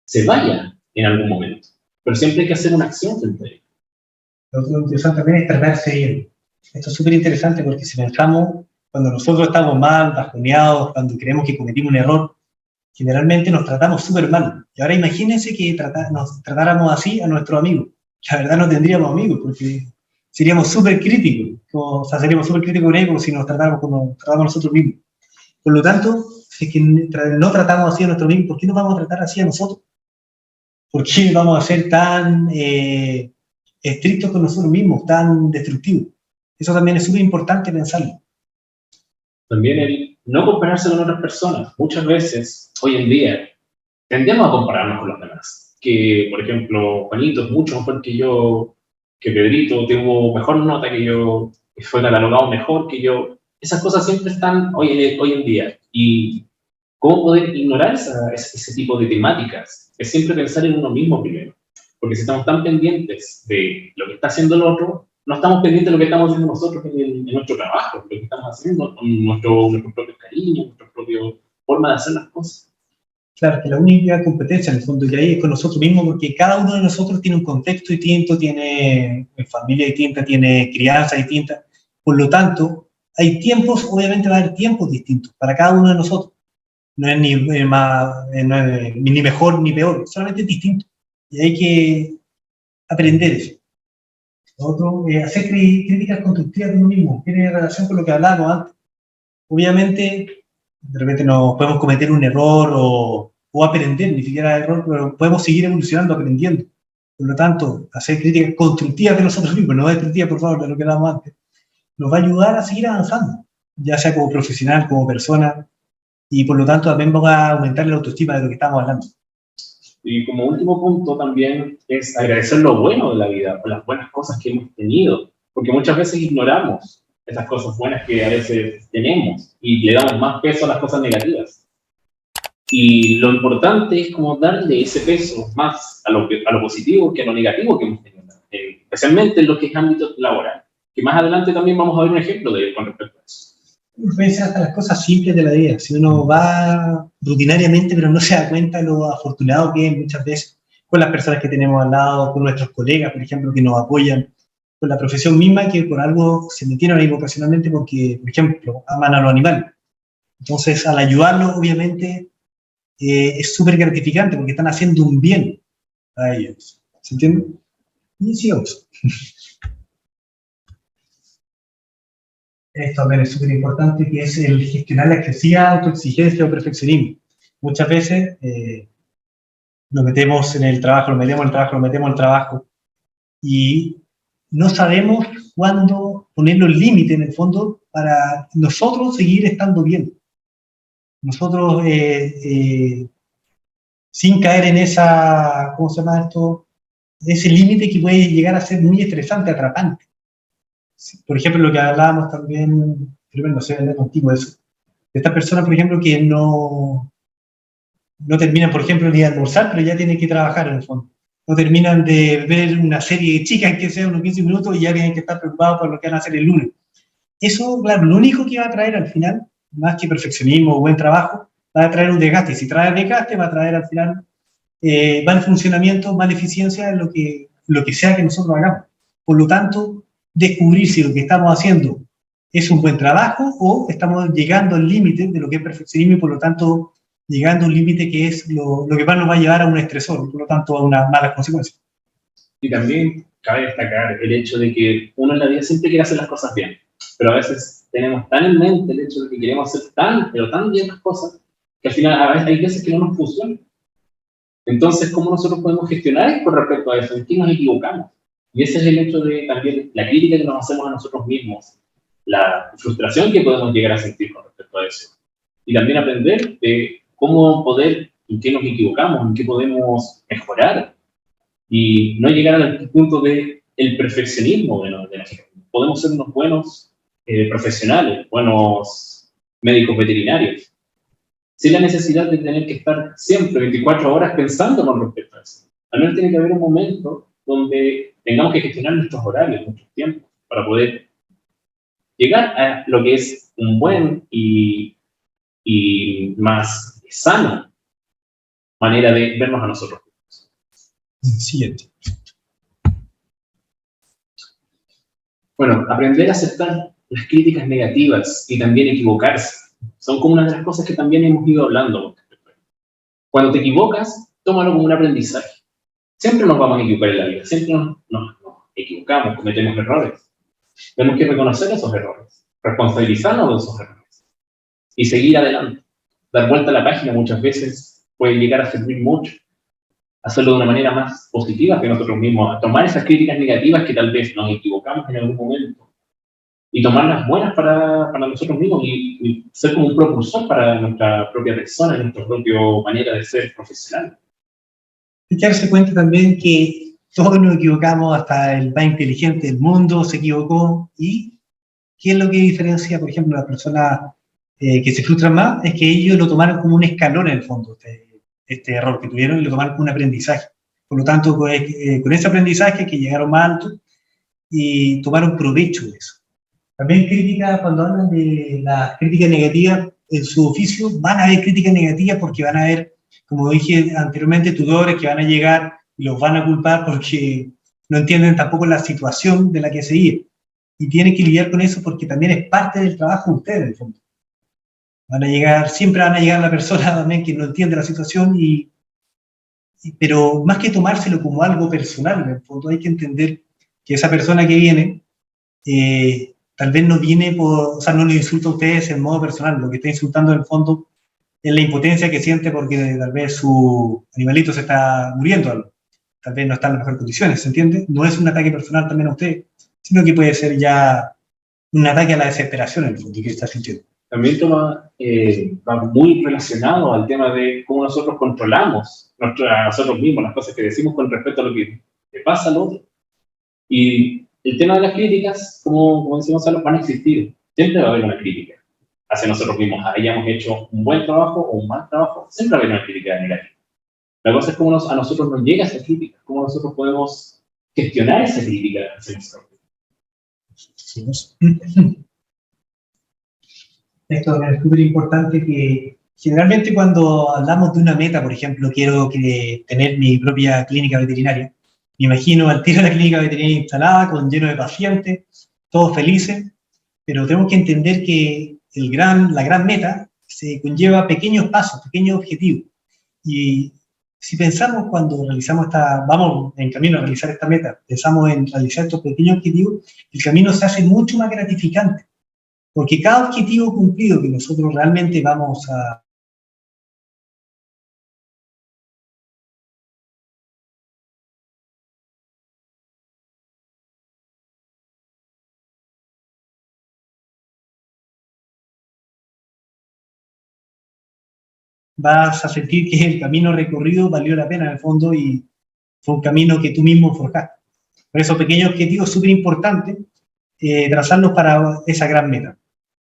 se vaya en algún momento. Pero siempre hay que hacer una acción frente a ello. Lo interesante también es tratarse bien. Esto es súper interesante porque si pensamos, cuando nosotros estamos mal, bajoneados, cuando creemos que cometimos un error, generalmente nos tratamos súper mal. Y ahora imagínense que nos tratáramos así a nuestros amigos. La verdad no tendríamos amigos porque seríamos súper críticos. O sea, seríamos súper críticos con ellos como si nos tratáramos como nos tratamos nosotros mismos. Por lo tanto, si es que no tratamos así a nuestros amigos, ¿por qué no vamos a tratar así a nosotros? ¿Por qué vamos a ser tan estrictos con nosotros mismos, tan destructivos? Eso también es súper importante pensarlo. También el no compararse con otras personas. Muchas veces, hoy en día, tendemos a compararnos con los demás. Que, por ejemplo, Juanito es mucho mejor que yo, que Pedrito tuvo mejor nota que yo, que fue catalogado mejor que yo. Esas cosas siempre están hoy en día. Y cómo poder ignorar ese tipo de temáticas es siempre pensar en uno mismo primero. Porque si estamos tan pendientes de lo que está haciendo el otro, no estamos pendientes de lo que estamos haciendo nosotros en nuestro trabajo, lo que estamos haciendo con nuestro propio cariño, nuestra propia forma de hacer las cosas. Claro, que la única competencia en el fondo que hay es con nosotros mismos, porque cada uno de nosotros tiene un contexto distinto, tiene familia distinta, tiene crianza distinta. Por lo tanto, hay tiempos, obviamente va a haber tiempos distintos para cada uno de nosotros. No es ni mejor ni peor, solamente es distinto. Y hay que aprender eso. Otro, hacer críticas constructivas de uno mismo, tiene relación con lo que hablábamos antes. Obviamente, de repente no podemos cometer un error o aprender, ni siquiera error, pero podemos seguir evolucionando, aprendiendo. Por lo tanto, hacer críticas constructivas de nosotros mismos, no destructivas, por favor, de lo que hablábamos antes, nos va a ayudar a seguir avanzando. ya sea como profesional, como persona, y por lo tanto también va a aumentar la autoestima de lo que estamos hablando. Y como último punto también es agradecer lo bueno de la vida, por las buenas cosas que hemos tenido, porque muchas veces ignoramos esas cosas buenas que a veces tenemos y le damos más peso a las cosas negativas. Y lo importante es como darle ese peso más a lo positivo que a lo negativo que hemos tenido, especialmente en lo que es ámbito laboral, que más adelante también vamos a ver un ejemplo con respecto a eso. Influencia hasta las cosas simples de la vida. Si uno va rutinariamente, pero no se da cuenta de lo afortunado que es muchas veces con las personas que tenemos al lado, con nuestros colegas, por ejemplo, que nos apoyan, con la profesión misma, que por algo se metieron ahí vocacionalmente porque, por ejemplo, aman a los animales. Entonces, al ayudarlos, obviamente, es súper gratificante porque están haciendo un bien a ellos. ¿Se entiende? Y sigamos. Esto también es súper importante, que es el gestionar la excesiva autoexigencia o perfeccionismo. Muchas veces nos metemos en el trabajo, y no sabemos cuándo poner los límites en el fondo para nosotros seguir estando bien. Nosotros, sin caer en esa, ¿cómo se llama esto? Ese límite que puede llegar a ser muy estresante, atrapante. Por ejemplo, lo que hablábamos también, primero no sé, hablar contigo eso, de estas personas, por ejemplo, que no terminan, por ejemplo, ni de almorzar, pero ya tienen que trabajar en el fondo. No terminan de ver una serie de chicas que sea unos 15 minutos y ya tienen que estar preocupados por lo que van a hacer el lunes. Eso, claro, lo único que va a traer al final, más que perfeccionismo o buen trabajo, va a traer un desgaste. Y si trae desgaste, va a traer al final mal funcionamiento, mala eficiencia en lo que sea que nosotros hagamos. Por lo tanto, descubrir si lo que estamos haciendo es un buen trabajo o estamos llegando al límite de lo que es perfeccionismo y por lo tanto llegando a un límite que es lo que más nos va a llevar a un estresor, por lo tanto a unas malas consecuencias. Y también cabe destacar el hecho de que uno en la vida siempre quiere hacer las cosas bien, pero a veces tenemos tan en mente el hecho de que queremos hacer pero tan bien las cosas, que al final a veces hay veces que no nos funcionan. Entonces, ¿cómo nosotros podemos gestionar con respecto a eso? ¿En qué nos equivocamos? Y ese es el hecho de también la crítica que nos hacemos a nosotros mismos, la frustración que podemos llegar a sentir con respecto a eso. Y también aprender de cómo poder, en qué nos equivocamos, en qué podemos mejorar. Y no llegar al punto del perfeccionismo de la gente. Podemos ser unos buenos profesionales, buenos médicos veterinarios, sin la necesidad de tener que estar siempre 24 horas pensando con respecto a eso. Al menos tiene que haber un momento donde tengamos que gestionar nuestros horarios, nuestros tiempos, para poder llegar a lo que es un buen y más sano manera de vernos a nosotros. Siguiente. Bueno, aprender a aceptar las críticas negativas y también equivocarse son como una de las cosas que también hemos ido hablando. Cuando te equivocas, tómalo como un aprendizaje. Siempre nos vamos a equivocar en la vida, siempre nos equivocamos, cometemos errores. Tenemos que reconocer esos errores, responsabilizarnos de esos errores y seguir adelante. Dar vuelta a la página muchas veces puede llegar a servir mucho. Hacerlo de una manera más positiva que nosotros mismos, tomar esas críticas negativas que tal vez nos equivocamos en algún momento y tomarlas buenas para nosotros mismos y ser como un propulsor para nuestra propia persona, nuestra propia manera de ser profesional. Hay que darse cuenta también que todos nos equivocamos, hasta el más inteligente del mundo se equivocó. ¿Y qué es lo que diferencia, por ejemplo, a las personas que se frustran más? Es que ellos lo tomaron como un escalón en el fondo, este error que tuvieron, y lo tomaron como un aprendizaje. Por lo tanto, con ese aprendizaje que llegaron más alto y tomaron provecho de eso. También crítica, cuando hablan de las críticas negativas en su oficio, van a haber críticas negativas porque van a haber, como dije anteriormente, tutores que van a llegar y los van a culpar porque no entienden tampoco la situación de la que se vive. Y tienen que lidiar con eso porque también es parte del trabajo de ustedes, en el fondo. Siempre van a llegar la persona también que no entiende la situación, pero más que tomárselo como algo personal, en el fondo hay que entender que esa persona que viene, tal vez no viene no le insulta a ustedes en modo personal, lo que está insultando en el fondo es la impotencia que siente porque tal vez su animalito se está muriendo, tal vez no está en las mejores condiciones, ¿se entiende? No es un ataque personal también a usted, sino que puede ser ya un ataque a la desesperación en el fondo que está sintiendo. También va muy relacionado al tema de cómo nosotros controlamos a nosotros mismos, las cosas que decimos con respecto a lo que le pasa al otro. Y el tema de las críticas, como decimos, van a existir. Siempre va a haber una crítica hacia nosotros mismos. Hayamos hecho un buen trabajo o un mal trabajo, siempre va a haber una crítica negativa. La cosa es cómo a nosotros nos llega esa crítica, cómo nosotros podemos gestionar esa crítica hacia nosotros. Esto es súper importante, que generalmente cuando hablamos de una meta, por ejemplo, quiero tener mi propia clínica veterinaria, me imagino al tiro de la clínica veterinaria instalada, lleno de pacientes, todos felices, pero tenemos que entender que la gran meta se conlleva pequeños pasos, pequeños objetivos. Y si pensamos cuando vamos en camino a realizar esta meta, pensamos en realizar estos pequeños objetivos, el camino se hace mucho más gratificante. Porque cada objetivo cumplido que nosotros realmente vamos a vas a sentir que el camino recorrido valió la pena en el fondo y fue un camino que tú mismo forjaste. Por eso pequeños objetivos súper importantes, trazarlos para esa gran meta.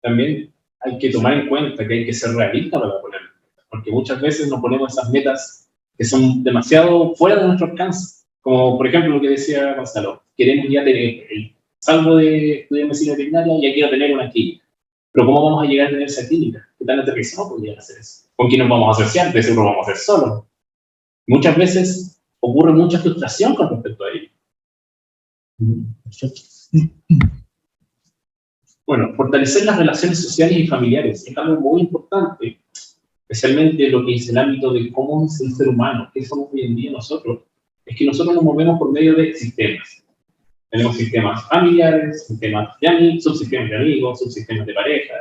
También hay que tomar en cuenta que hay que ser realista para poner metas, porque muchas veces nos ponemos esas metas que son demasiado fuera de nuestro alcance. Como por ejemplo lo que decía Gonzalo, queremos ya tener, salgo de estudiar medicina veterinaria y ya quiero tener una clínica. Pero ¿cómo vamos a llegar a tener esa clínica? ¿Qué tan aterrizado podrían hacer eso? ¿Con quién nos vamos a asociar? De seguro vamos a hacer solos. Muchas veces ocurre mucha frustración con respecto a ello. Perfecto. Bueno, fortalecer las relaciones sociales y familiares es algo muy importante, especialmente lo que es el ámbito de cómo es el ser humano, qué somos hoy en día nosotros. Es que nosotros nos movemos por medio de sistemas. Tenemos sistemas familiares, subsistemas de amigos, subsistemas de pareja,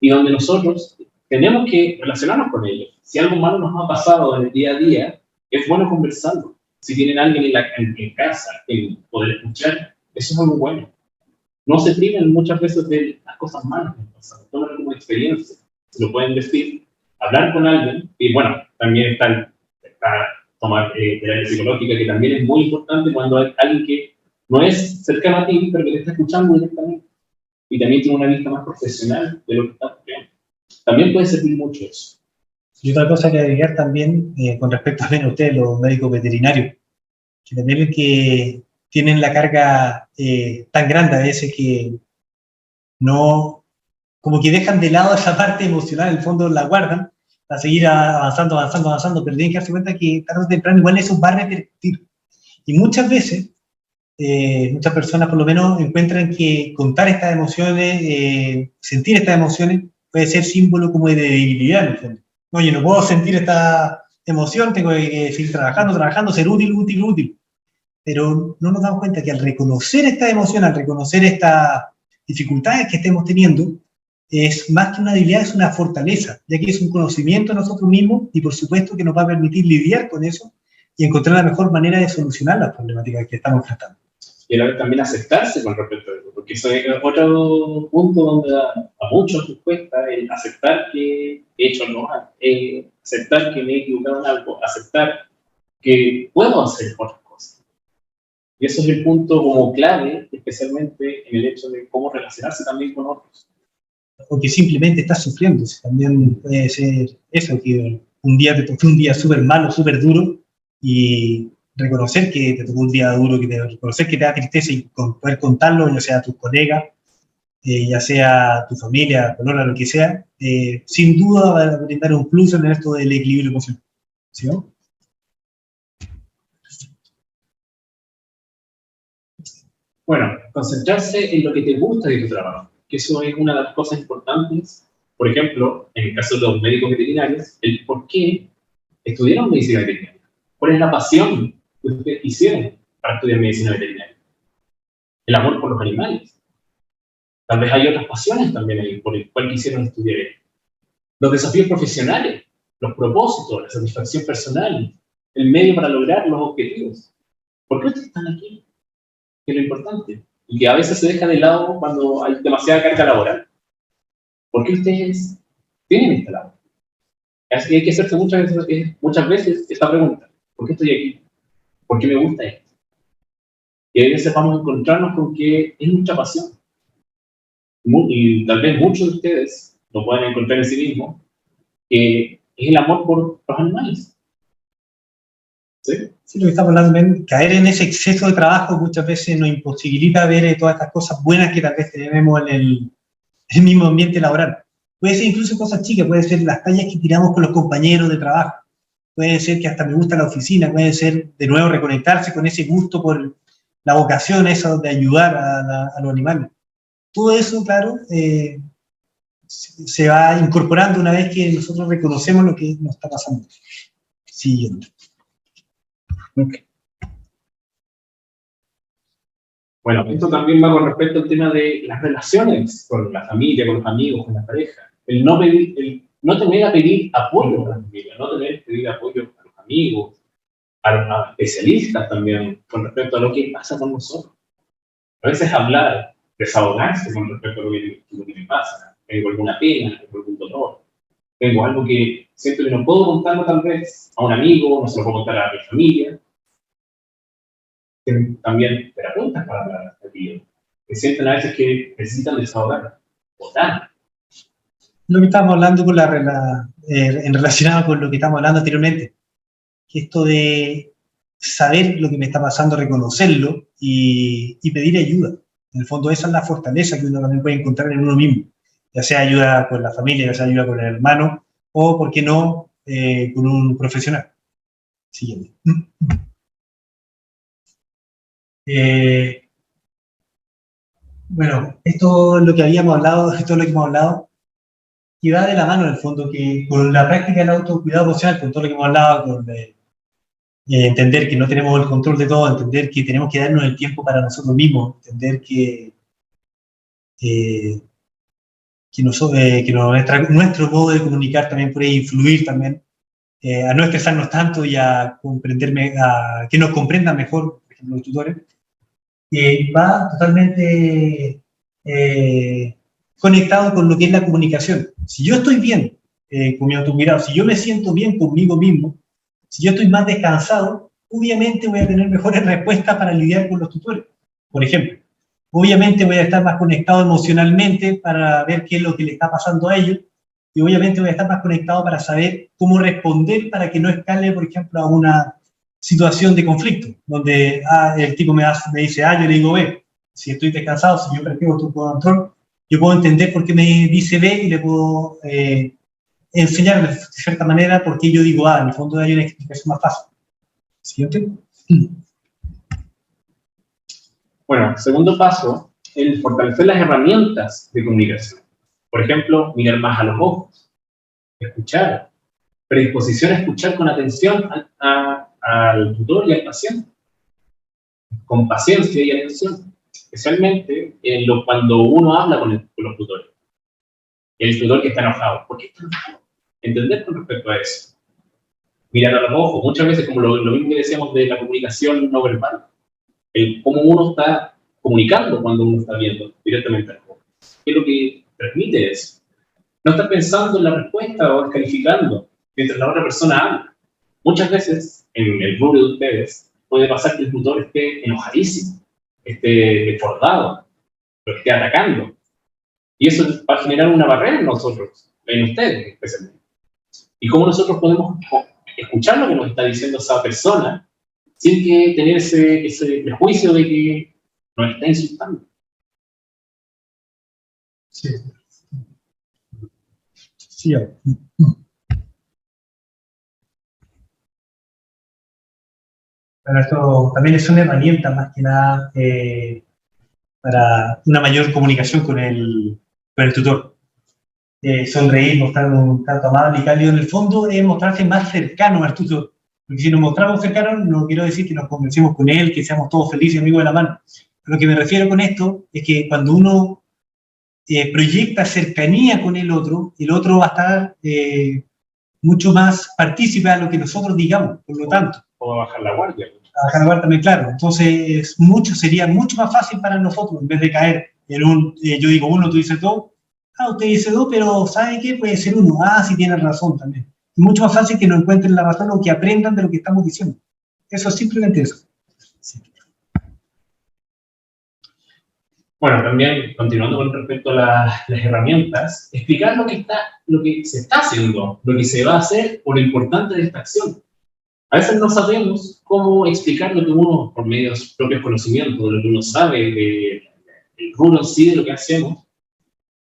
y donde nosotros tenemos que relacionarnos con ellos. Si algo malo nos ha pasado en el día a día, es bueno conversarlo. Si tienen a alguien en casa, en poder escuchar, eso es algo bueno. No se priven muchas veces de las cosas malas que han pasado, tómenlo como experiencia, se lo pueden decir, hablar con alguien, y bueno, también está tomar terapia psicológica, que también es muy importante cuando hay alguien que no es cercano a ti, pero que te está escuchando directamente, y también tiene una vista más profesional de lo que está ocurriendo. También puede servir mucho eso. Y otra cosa que agregar también, con respecto a ustedes, los médicos veterinarios, que también que tienen la carga tan grande a veces que no, como que dejan de lado esa parte emocional, en el fondo la guardan, para seguir avanzando, pero tienen que darse cuenta que tarde o temprano igual eso va a repercutir. Y muchas veces, muchas personas por lo menos encuentran que contar estas emociones, sentir estas emociones, puede ser símbolo como de debilidad en el fondo. No, yo no puedo sentir esta emoción, tengo que seguir trabajando, ser útil. Pero no nos damos cuenta que al reconocer esta emoción, al reconocer estas dificultades que estemos teniendo, es más que una debilidad, es una fortaleza, ya que es un conocimiento de nosotros mismos y por supuesto que nos va a permitir lidiar con eso y encontrar la mejor manera de solucionar las problemáticas que estamos tratando. Y a la vez también aceptarse con respecto a eso, porque eso es otro punto donde a muchos les cuesta el aceptar que he hecho algo mal, aceptar que me he equivocado en algo, aceptar que puedo hacer otras cosas. Y eso es el punto como clave, especialmente en el hecho de cómo relacionarse también con otros. O que simplemente estás sufriendo, también puede ser eso, que un día te tocó un día súper malo, súper duro, y reconocer que te tocó un día duro, reconocer que te da tristeza y poder contarlo, ya sea a tus colegas, ya sea a tu familia, a lo que sea, sin duda va a brindar un plus en esto del equilibrio emocional. ¿Sí, no? Bueno, concentrarse en lo que te gusta de tu trabajo, que eso es una de las cosas importantes. Por ejemplo, en el caso de los médicos veterinarios, el por qué estudiaron medicina veterinaria. ¿Cuál es la pasión que ustedes hicieron para estudiar medicina veterinaria? El amor por los animales. Tal vez hay otras pasiones también ahí por el cual quisieron estudiar esto. Los desafíos profesionales, los propósitos, la satisfacción personal, el medio para lograr los objetivos. ¿Por qué ustedes están aquí? Que es lo importante. y que a veces se deja de lado cuando hay demasiada carga laboral. ¿Por qué ustedes tienen esta labor? Así que hay que hacerse muchas veces esta pregunta. ¿Por qué estoy aquí? ¿Por qué me gusta esto? Y a veces vamos a encontrarnos con que es mucha pasión. Y tal vez muchos de ustedes lo pueden encontrar en sí mismos, que es el amor por los animales. ¿Sí? Sí, lo que estamos hablando también, caer en ese exceso de trabajo muchas veces nos imposibilita ver todas estas cosas buenas que tal vez tenemos en el mismo ambiente laboral. Puede ser incluso cosas chicas, puede ser las tallas que tiramos con los compañeros de trabajo, puede ser que hasta me gusta la oficina, puede ser de nuevo reconectarse con ese gusto por la vocación esa de ayudar a los animales. Todo eso, claro, se va incorporando una vez que nosotros reconocemos lo que nos está pasando. Siguiente. Okay. Bueno, esto también va con respecto al tema de las relaciones con la familia, con los amigos, con la pareja. El no tener a pedir apoyo a la familia, no tener que pedir apoyo a los amigos, a los especialistas también, con respecto a lo que pasa con nosotros. A veces hablar, desahogarse con respecto a lo que me pasa. Tengo alguna pena, tengo algún dolor, tengo algo que siento que no puedo contarlo tal vez a un amigo, no se lo puedo contar a mi familia. También terapeutas para hablar de que sienten a veces que necesitan desahogar, votar. Lo que estamos hablando con en relacionado con lo que estamos hablando anteriormente, que esto de saber lo que me está pasando, reconocerlo y pedir ayuda. En el fondo esa es la fortaleza que uno también puede encontrar en uno mismo, ya sea ayuda con la familia, ya sea ayuda con el hermano, o, ¿por qué no?, con un profesional. Siguiente. Bueno, esto es lo que habíamos hablado, esto es lo que hemos hablado, y va de la mano en el fondo, que con la práctica del autocuidado emocional, con todo lo que hemos hablado, con entender que no tenemos el control de todo, entender que tenemos que darnos el tiempo para nosotros mismos, entender que nuestro modo de comunicar también puede influir también, a no estresarnos tanto y a que nos comprendan mejor, por ejemplo, los tutores, va totalmente conectado con lo que es la comunicación. Si yo estoy bien con mi autocuidado, si yo me siento bien conmigo mismo, si yo estoy más descansado, obviamente voy a tener mejores respuestas para lidiar con los tutores. Por ejemplo, obviamente voy a estar más conectado emocionalmente para ver qué es lo que le está pasando a ellos, y obviamente voy a estar más conectado para saber cómo responder para que no escale, por ejemplo, a una situación de conflicto, donde el tipo me dice A, yo le digo B. Si estoy descansado, si yo practico autocontrol, yo puedo entender por qué me dice B y le puedo enseñar de cierta manera por qué yo digo A. En el fondo hay una explicación más fácil. ¿Siguiente? Bueno, segundo paso, el fortalecer las herramientas de comunicación. Por ejemplo, mirar más a los ojos, escuchar, predisposición a escuchar con atención al tutor y al paciente, con paciencia y atención, especialmente cuando uno habla con los tutores. El tutor que está enojado, ¿por qué está enojado? Entender con respecto a eso. Mirar a los ojos, muchas veces, como lo mismo que decíamos de la comunicación no verbal, cómo uno está comunicando cuando uno está viendo directamente al ojo. ¿Qué es lo que transmite eso? No estar pensando en la respuesta o descalificando mientras la otra persona habla. Muchas veces, en el rubro de ustedes, puede pasar que el tutor esté enojadísimo, esté desbordado, lo esté atacando. Y eso va a generar una barrera en nosotros, en ustedes especialmente. Y cómo nosotros podemos escuchar lo que nos está diciendo esa persona sin que tener ese prejuicio de que nos está insultando. Sí. Sí. Bueno, esto también es una herramienta más que nada para una mayor comunicación con el tutor. Sonreír, mostrar un trato amable y cálido en el fondo es mostrarse más cercano al tutor. Porque si nos mostramos cercanos, no quiero decir que nos convencemos con él, que seamos todos felices, amigos de la mano. Lo que me refiero con esto es que cuando uno proyecta cercanía con el otro va a estar mucho más partícipe a lo que nosotros digamos, por lo tanto. O bajar la guardia. a cada cual también, claro. Entonces, sería mucho más fácil para nosotros, en vez de caer en yo digo uno, tú dices dos, usted dice dos, pero ¿sabe qué? Puede ser uno. Sí tiene razón también. Es mucho más fácil que nos encuentren la razón o que aprendan de lo que estamos diciendo. Eso es simplemente eso. Sí. Bueno, también, continuando con respecto a las herramientas, explicar lo que se está haciendo, lo que se va a hacer, o lo importante de esta acción. A veces no sabemos cómo explicar lo que uno, por medio de sus propios conocimientos, de lo que uno sabe, del rubro en sí, de lo que hacemos,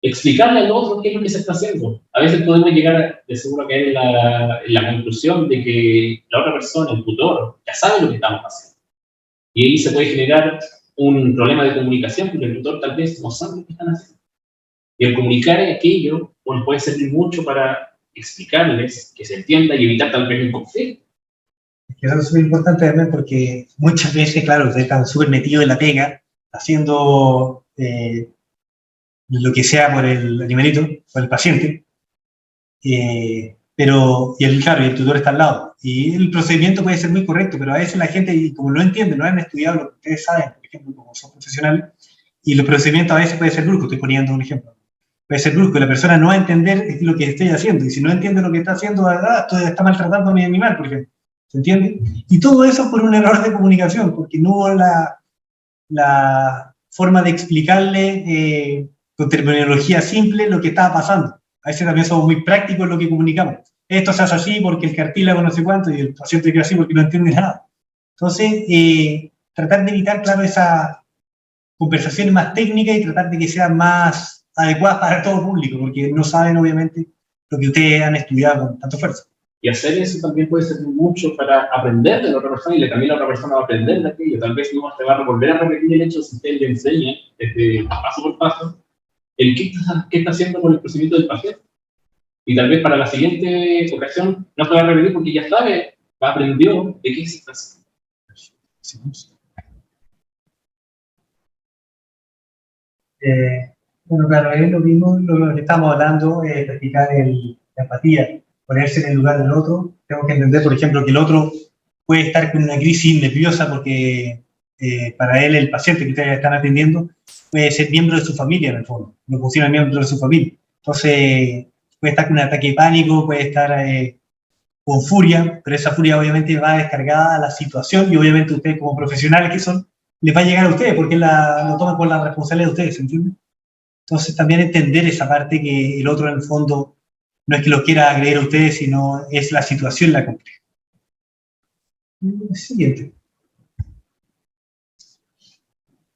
explicarle al otro qué es lo que se está haciendo. A veces podemos llegar, de seguro, a caer en la conclusión de que la otra persona, el tutor, ya sabe lo que estamos haciendo. Y ahí se puede generar un problema de comunicación, porque el tutor tal vez no sabe lo que están haciendo. Y el comunicar aquello pues, puede servir mucho para explicarles, que se entienda y evitar tal vez un conflicto. Eso es súper importante también porque muchas veces, claro, ustedes están súper metidos en la pega, haciendo lo que sea por el animalito, por el paciente, claro, y el tutor está al lado. Y el procedimiento puede ser muy correcto, pero a veces la gente, como no entiende, no han estudiado lo que ustedes saben, por ejemplo, como son profesionales, y los procedimientos a veces pueden ser bruscos, estoy poniendo un ejemplo. Puede ser brusco, y la persona no va a entender lo que estoy haciendo, y si no entiende lo que está haciendo, está maltratando a mi animal, por ejemplo. ¿Se entiende? Y todo eso por un error de comunicación, porque no hubo la forma de explicarle con terminología simple lo que estaba pasando. A veces también somos muy prácticos en lo que comunicamos. Esto se hace así porque el cartílago no sé cuánto y el paciente queda así porque no entiende nada. Entonces, tratar de evitar, claro, esas conversaciones más técnicas y tratar de que sean más adecuadas para todo público, porque no saben, obviamente, lo que ustedes han estudiado con tanta fuerza. Y hacer eso también puede servir mucho para aprender de la otra persona y también la otra persona va a aprender de aquello. Tal vez no te va a volver a repetir el hecho si usted le enseña desde paso por paso el qué está haciendo con el procedimiento del paciente. Y tal vez para la siguiente ocasión no te va a repetir porque ya sabe, aprendió de qué se está haciendo. Bueno, claro, es lo mismo lo que estamos hablando, practicar la empatía, ponerse en el lugar del otro. Tengo que entender, por ejemplo, que el otro puede estar con una crisis nerviosa porque para él, el paciente que ustedes están atendiendo, puede ser miembro de su familia, en el fondo, lo consideran miembro de su familia. Entonces, puede estar con un ataque de pánico, puede estar con furia, pero esa furia obviamente va descargada a la situación y obviamente ustedes como profesionales que son, les va a llegar a ustedes porque lo toman con la responsabilidad de ustedes, ¿entienden? Entonces también entender esa parte que el otro en el fondo no es que lo quiera agredir a ustedes, sino es la situación la compleja. Siguiente.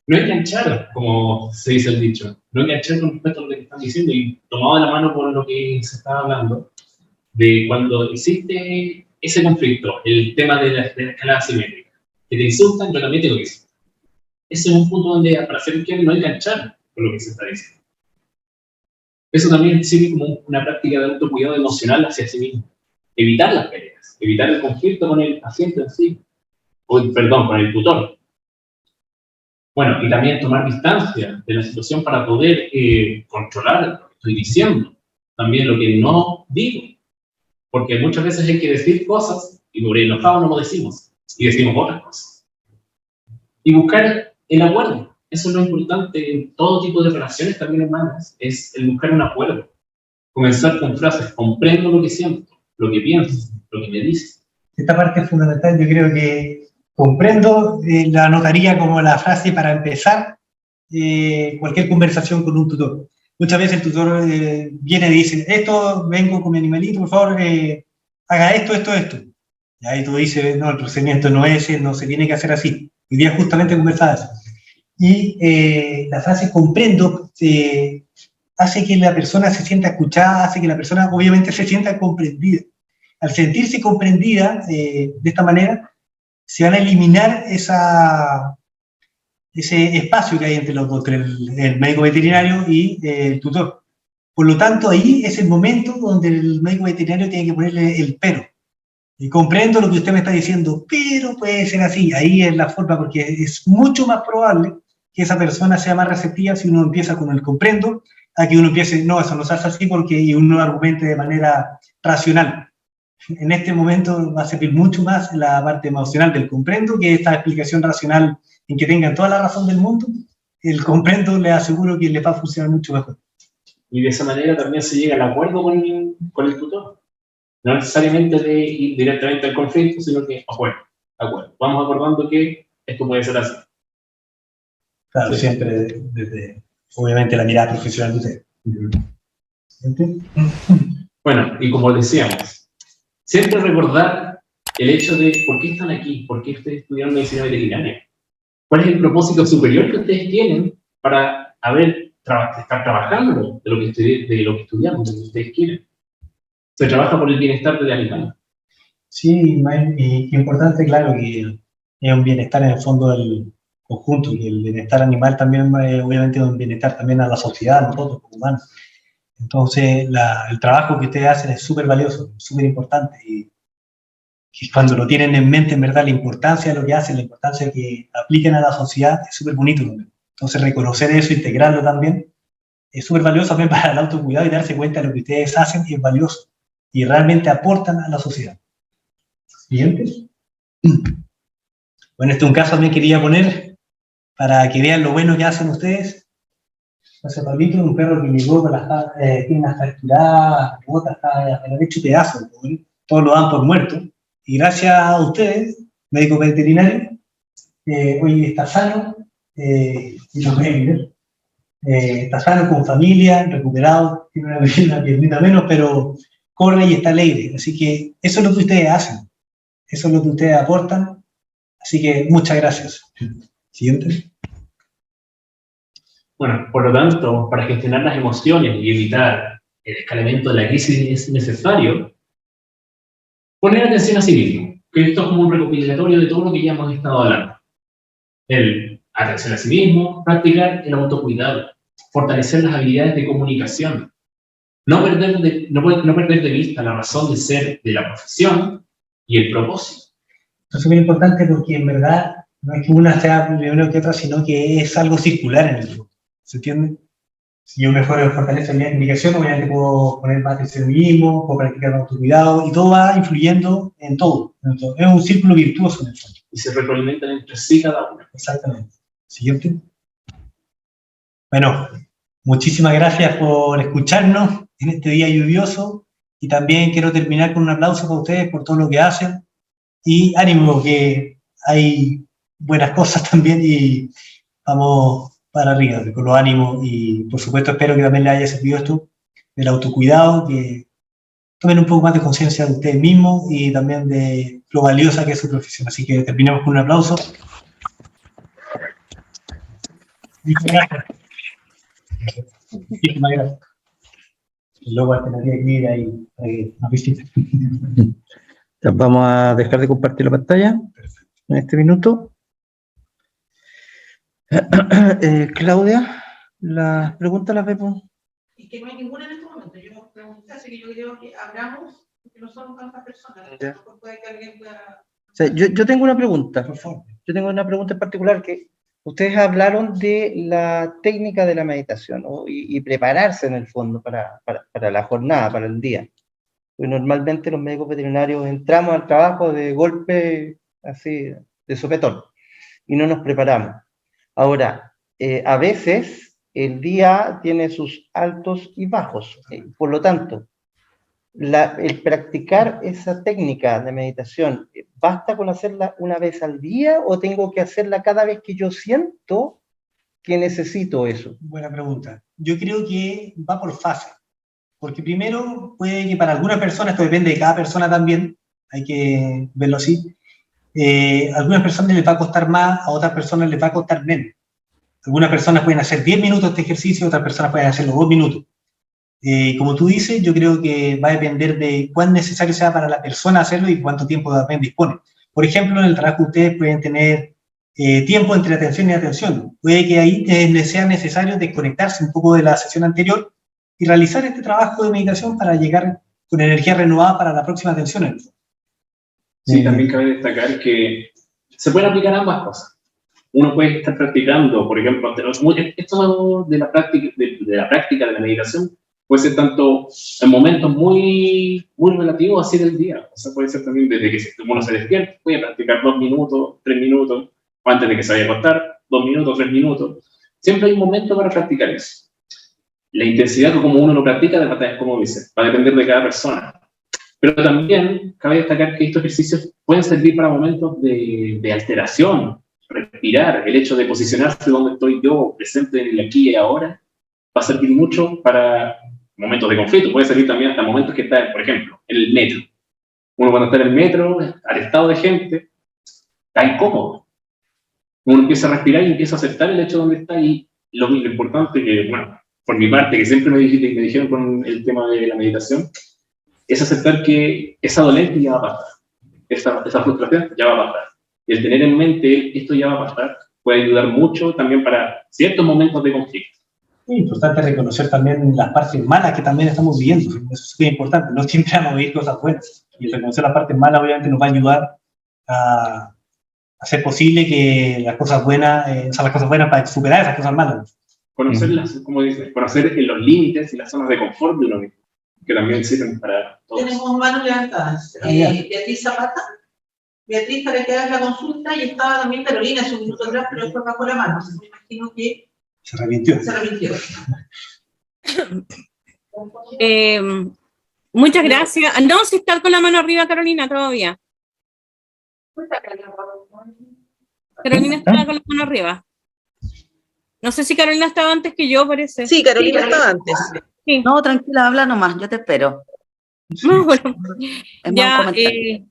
No enganchar, como se dice el dicho, no enganchar con respecto a lo que están diciendo y tomado de la mano por lo que se estaba hablando, de cuando existe ese conflicto, el tema de la escalada simétrica, que te insultan, yo también tengo que decir. Ese es un punto donde para hacer un no enganchar con lo que se está diciendo. Eso también sirve como una práctica de autocuidado emocional hacia sí mismo. Evitar las peleas, evitar el conflicto con el paciente en sí, con el tutor. Bueno, y también tomar distancia de la situación para poder controlar lo que estoy diciendo, también lo que no digo, porque muchas veces hay que decir cosas y por enojado no lo decimos, y decimos otras cosas. Y buscar el acuerdo. Eso es lo importante en todo tipo de relaciones también humanas, es el buscar un acuerdo. Comenzar con frases, comprendo lo que siento, lo que pienso, lo que me dices. Esta parte es fundamental, yo creo que comprendo, la anotaría como la frase para empezar cualquier conversación con un tutor. Muchas veces el tutor viene y dice, vengo con mi animalito, por favor, haga esto. Y ahí tú dices, no, el procedimiento no es ese, no se tiene que hacer así. Hoy día justamente conversaba eso. Y la frase comprendo hace que la persona se sienta escuchada, hace que la persona obviamente se sienta comprendida. Al sentirse comprendida de esta manera, se van a eliminar ese espacio que hay entre los dos, entre el médico veterinario y el tutor. Por lo tanto, ahí es el momento donde el médico veterinario tiene que ponerle el pero. Y comprendo lo que usted me está diciendo, pero puede ser así. Ahí es la forma, porque es mucho más probable que esa persona sea más receptiva si uno empieza con el comprendo, a que uno empiece, no, eso no se hace así porque y uno argumente de manera racional. en este momento va a servir mucho más la parte emocional del comprendo que esta explicación racional en que tengan toda la razón del mundo. El comprendo les aseguro que les va a funcionar mucho mejor. Y de esa manera también se llega al acuerdo con el tutor. No necesariamente de ir directamente al conflicto, sino que acuerdo. Vamos acordando que esto puede ser así. Claro, sí. Siempre desde, obviamente, la mirada profesional de usted. Bueno, y como decíamos, siempre recordar el hecho de por qué están aquí, por qué ustedes estudiaron medicina veterinaria. ¿Cuál es el propósito superior que ustedes tienen para estar trabajando de lo que estudiamos, de lo que ustedes quieren? Se trabaja por el bienestar del animal. Sí, y importante, claro, que es un bienestar en el fondo del conjunto, que el bienestar animal también, obviamente, es un bienestar también a la sociedad, a nosotros como humanos. Entonces, el trabajo que ustedes hacen es súper valioso, súper importante, y cuando lo tienen en mente, en verdad, la importancia de lo que hacen, la importancia de que apliquen a la sociedad, es súper bonito también. Entonces, reconocer eso, integrarlo también, es súper valioso también para el autocuidado y darse cuenta de lo que ustedes hacen es valioso y realmente aportan a la sociedad. ¿Siguiente? Bueno, este es un caso también que quería poner para que vean lo bueno que hacen ustedes. Ese Pablito es un perro que llegó con las piernas fracturadas, las botas, está hecho pedazos, todos lo dan por muerto. Y gracias a ustedes, médico veterinario, hoy está sano, y lo pueden ver. Está sano, con familia, recuperado, tiene una piernita menos, pero corre y está alegre. Así que eso es lo que ustedes hacen, eso es lo que ustedes aportan. Así que muchas gracias. Siguiente. Bueno, por lo tanto, para gestionar las emociones y evitar el escalamiento de la crisis es necesario poner atención a sí mismo, que esto es como un recopilatorio de todo lo que ya hemos estado hablando. Atención a sí mismo, practicar el autocuidado, fortalecer las habilidades de comunicación, no perder de vista la razón de ser de la profesión y el propósito. Esto es muy importante porque en verdad no es que una sea primero que otra, sino que es algo circular en el grupo. ¿Se entiende? Si yo mejoro fortalezco mi comunicación, obviamente puedo poner más atención en mí mismo, puedo practicar autocuidado, y todo va influyendo en todo. Es un círculo virtuoso en el fondo. Y se retroalimentan entre sí cada uno. Exactamente. Siguiente. Bueno, muchísimas gracias por escucharnos en este día lluvioso, y también quiero terminar con un aplauso para ustedes por todo lo que hacen, y ánimo, que hay buenas cosas también, y vamos para arriba, con los ánimos, y por supuesto espero que también les haya servido esto del autocuidado, que tomen un poco más de conciencia de ustedes mismos y también de lo valiosa que es su profesión. Así que terminamos con un aplauso. Muchas gracias. Muchísimas gracias. Y luego alternaría que ir ahí para que nos visiten. Vamos a dejar de compartir la pantalla en este minuto. Claudia, las preguntas las vemos. Y que no hay ninguna en este momento. Yo pregunté, así que yo creo que abramos, porque no son tantas personas. Ya. Puede que alguien pueda... O sea, yo tengo una pregunta. Por favor. Yo tengo una pregunta en particular, que ustedes hablaron de la técnica de la meditación, ¿no? y prepararse en el fondo para la jornada, para el día. Pues normalmente los médicos veterinarios entramos al trabajo de golpe, así, de sopetón, y no nos preparamos. Ahora, a veces el día tiene sus altos y bajos, por lo tanto, el practicar esa técnica de meditación, ¿basta con hacerla una vez al día o tengo que hacerla cada vez que yo siento que necesito eso? Buena pregunta. Yo creo que va por fase, porque primero puede que para algunas personas, esto depende de cada persona también, hay que verlo así, a algunas personas les va a costar más, a otras personas les va a costar menos. Algunas personas pueden hacer 10 minutos este ejercicio, otras personas pueden hacerlo 2 minutos. Como tú dices, yo creo que va a depender de cuán necesario sea para la persona hacerlo y cuánto tiempo también dispone. Por ejemplo, en el trabajo ustedes pueden tener tiempo entre atención y atención. Puede que ahí les sea necesario desconectarse un poco de la sesión anterior y realizar este trabajo de meditación para llegar con energía renovada para la próxima atención. Sí, también cabe destacar que se pueden aplicar ambas cosas. Uno puede estar practicando, por ejemplo, esto de la práctica de la meditación Puede ser tanto en momentos muy, muy relativos así del día. O sea, puede ser también desde que uno se despierta, voy a practicar 2 minutos, 3 minutos, o antes de que se vaya a acostar, 2 minutos, 3 minutos. Siempre hay un momento para practicar eso. La intensidad como uno lo practica, como dice, va a depender de cada persona. Pero también cabe destacar que estos ejercicios pueden servir para momentos de alteración, respirar, el hecho de posicionarse donde estoy yo, presente en el aquí y ahora, va a servir mucho para momentos de conflicto, puede servir también hasta momentos que está, por ejemplo, en el metro. Uno cuando está en el metro, arestado de gente, está incómodo. Uno empieza a respirar y empieza a aceptar el hecho de donde está, y lo importante que, bueno, por mi parte, que siempre me dijeron con el tema de la meditación, es aceptar que esa dolencia ya va a pasar, esa frustración ya va a pasar. Y el tener en mente esto ya va a pasar puede ayudar mucho también para ciertos momentos de conflicto. Es importante reconocer también las partes malas que también estamos viviendo. Eso es súper importante. No siempre vamos a vivir cosas buenas. Y reconocer las partes malas obviamente nos va a ayudar a hacer posible que las cosas buenas, para superar esas cosas malas. Conocerlas, como dices, conocer los límites y las zonas de confort de uno mismo, que también sirven para todos. Tenemos manos levantadas. Beatriz Zapata. Beatriz, para que hagas la consulta, y estaba también Carolina hace un minuto atrás, pero después bajó la mano. Me imagino que se arrepintió. Muchas gracias. No, si está con la mano arriba, Carolina, todavía. Carolina estaba con la mano arriba. No sé si Carolina estaba antes que yo, parece. Sí, Carolina estaba antes. Sí. No, tranquila, habla nomás, yo te espero. No, bueno, Es ya, más un comentario.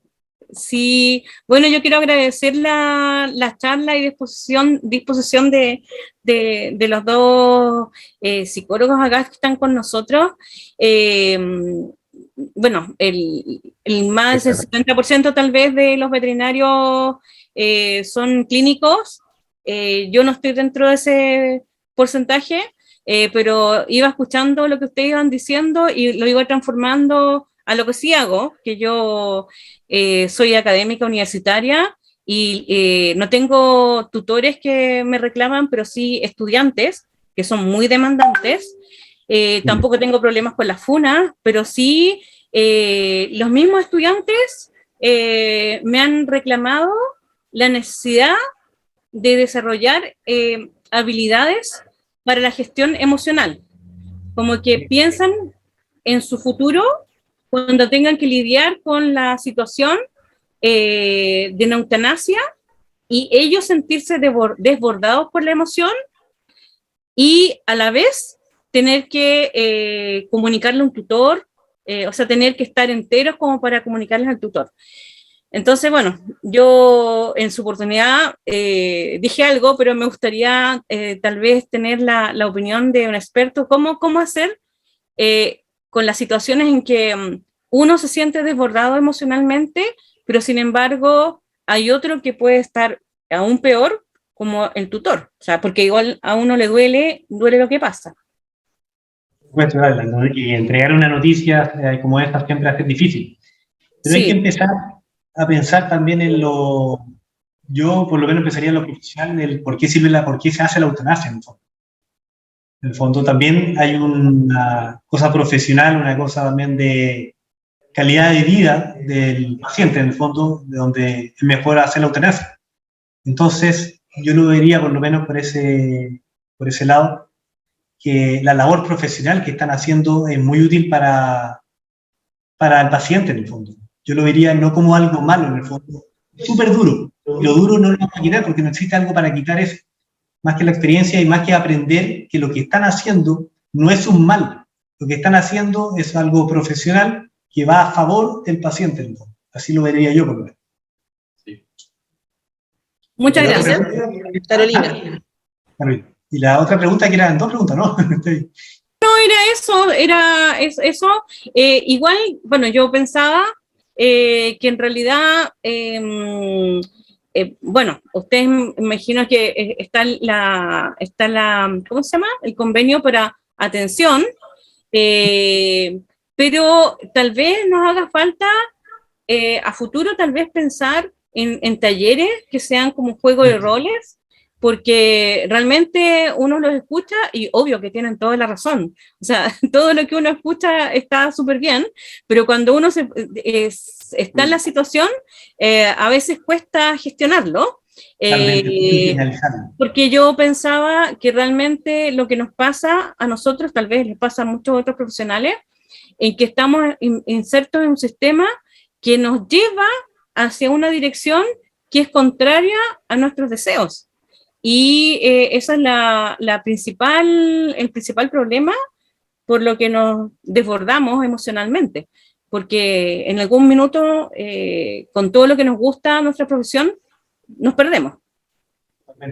sí, bueno, yo quiero agradecer la charla y disposición de los dos psicólogos acá que están con nosotros. Bueno, el más del 70% tal vez de los veterinarios son clínicos. Yo no estoy dentro de ese porcentaje, pero iba escuchando lo que ustedes iban diciendo y lo iba transformando a lo que sí hago, que yo soy académica universitaria y no tengo tutores que me reclaman, pero sí estudiantes que son muy demandantes. Tampoco tengo problemas con las funas, pero sí los mismos estudiantes me han reclamado la necesidad de desarrollar habilidades para la gestión emocional, como que piensan en su futuro cuando tengan que lidiar con la situación de una eutanasia y ellos sentirse desbordados por la emoción y a la vez tener que comunicarle a un tutor, o sea, tener que estar enteros como para comunicarles al tutor. Entonces, bueno, yo en su oportunidad dije algo, pero me gustaría tal vez tener la opinión de un experto, cómo hacer con las situaciones en que uno se siente desbordado emocionalmente, pero sin embargo hay otro que puede estar aún peor, como el tutor, o sea, porque igual a uno le duele lo que pasa. Y entregar una noticia como esta siempre es difícil. Pero sí, hay que empezar a pensar también en lo... Yo por lo menos empezaría en lo profesional, en el por qué se hace la eutanasia en el fondo. En el fondo también hay una cosa profesional, una cosa también de calidad de vida del paciente, en el fondo, de donde es mejor hacer la eutanasia. Entonces, yo lo vería por lo menos por ese lado, que la labor profesional que están haciendo es muy útil para el paciente, en el fondo. Yo lo vería no como algo malo, en el fondo. Es súper duro. Y lo duro no lo vamos a quitar porque no existe algo para quitar eso. Más que la experiencia y más que aprender que lo que están haciendo no es un mal. Lo que están haciendo es algo profesional que va a favor del paciente, en el fondo. Así lo vería yo, por lo menos. Sí. Muchas gracias. Carolina. Y la otra pregunta, que eran 2 preguntas, ¿no? Era eso. Igual, bueno, yo pensaba que en realidad, bueno, ustedes me imagino que está la, ¿cómo se llama? El convenio para atención, pero tal vez nos haga falta a futuro tal vez pensar en talleres que sean como juego de roles porque realmente uno los escucha y obvio que tienen toda la razón. O sea, todo lo que uno escucha está súper bien, pero cuando uno está en la situación, a veces cuesta gestionarlo. Porque yo pensaba que realmente lo que nos pasa a nosotros, tal vez les pasa a muchos otros profesionales, en que estamos insertos en un sistema que nos lleva hacia una dirección que es contraria a nuestros deseos. Y esa es el principal problema por lo que nos desbordamos emocionalmente, porque en algún minuto, con todo lo que nos gusta nuestra profesión, nos perdemos.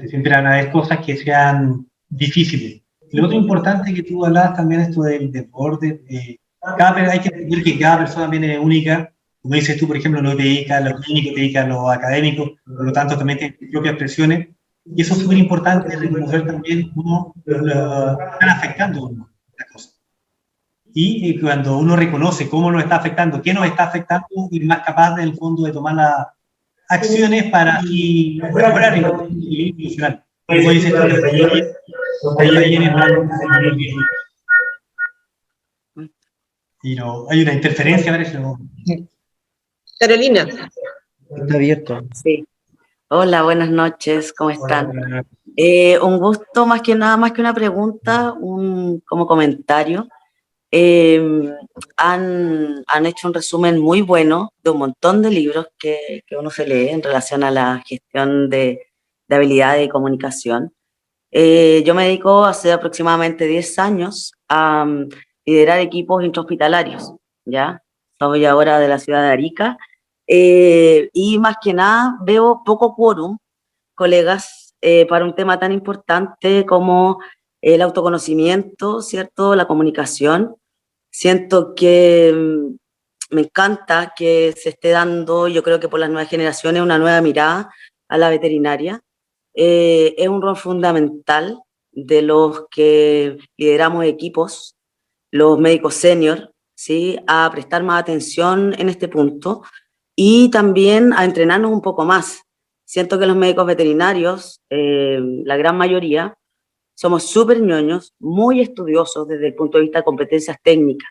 Siempre van a haber cosas que sean difíciles. Lo otro importante que tú hablabas también es esto del desborde. Hay que entender que cada persona viene única. Como dices tú, por ejemplo, no te dedicas a lo clínico, te dedicas a lo académico, por lo tanto también tienes tus propias presiones. Y eso es súper importante, reconocer también cómo están afectando las cosas. Y cuando uno reconoce cómo nos está afectando, qué nos está afectando, es más capaz, en el fondo, de tomar las acciones para así mejorar el equilibrio emocional. Como dices tú, y no, hay una interferencia, parece. ¿No? Carolina. Está abierto. Sí. Hola, buenas noches, ¿cómo están? Un gusto, más que nada, más que una pregunta, como comentario. Han hecho un resumen muy bueno de un montón de libros que uno se lee en relación a la gestión de habilidades y comunicación. Yo me dedico hace aproximadamente 10 años a liderar equipos intrahospitalarios, ¿ya? Soy ahora de la ciudad de Arica, y más que nada veo poco quórum, colegas, para un tema tan importante como el autoconocimiento, ¿cierto? La comunicación. Siento que me encanta que se esté dando, yo creo que por las nuevas generaciones, una nueva mirada a la veterinaria. Es un rol fundamental de los que lideramos equipos, los médicos senior, ¿sí? A prestar más atención en este punto y también a entrenarnos un poco más. Siento que los médicos veterinarios, la gran mayoría, somos súper ñoños, muy estudiosos desde el punto de vista de competencias técnicas.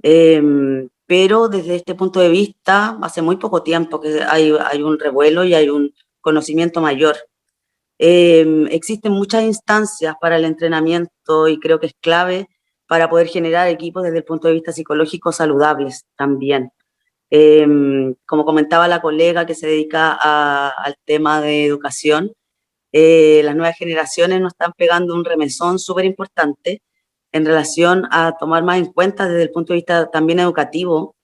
Pero desde este punto de vista, hace muy poco tiempo que hay un revuelo y hay un conocimiento mayor. Existen muchas instancias para el entrenamiento y creo que es clave para poder generar equipos desde el punto de vista psicológico saludables también. Como comentaba la colega que se dedica al tema de educación, las nuevas generaciones nos están pegando un remesón súper importante en relación a tomar más en cuenta desde el punto de vista también educativo.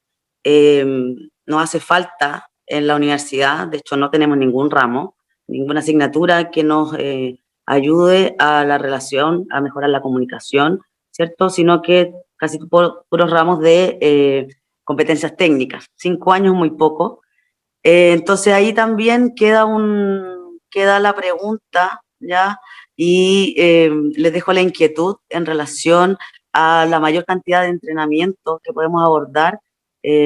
Nos hace falta en la universidad, de hecho no tenemos ningún ramo, ninguna asignatura que nos ayude a la relación, a mejorar la comunicación, ¿cierto? Sino que casi puros ramos de competencias técnicas. 5 años muy poco. Entonces ahí también queda la pregunta, ¿ya? Y les dejo la inquietud en relación a la mayor cantidad de entrenamientos que podemos abordar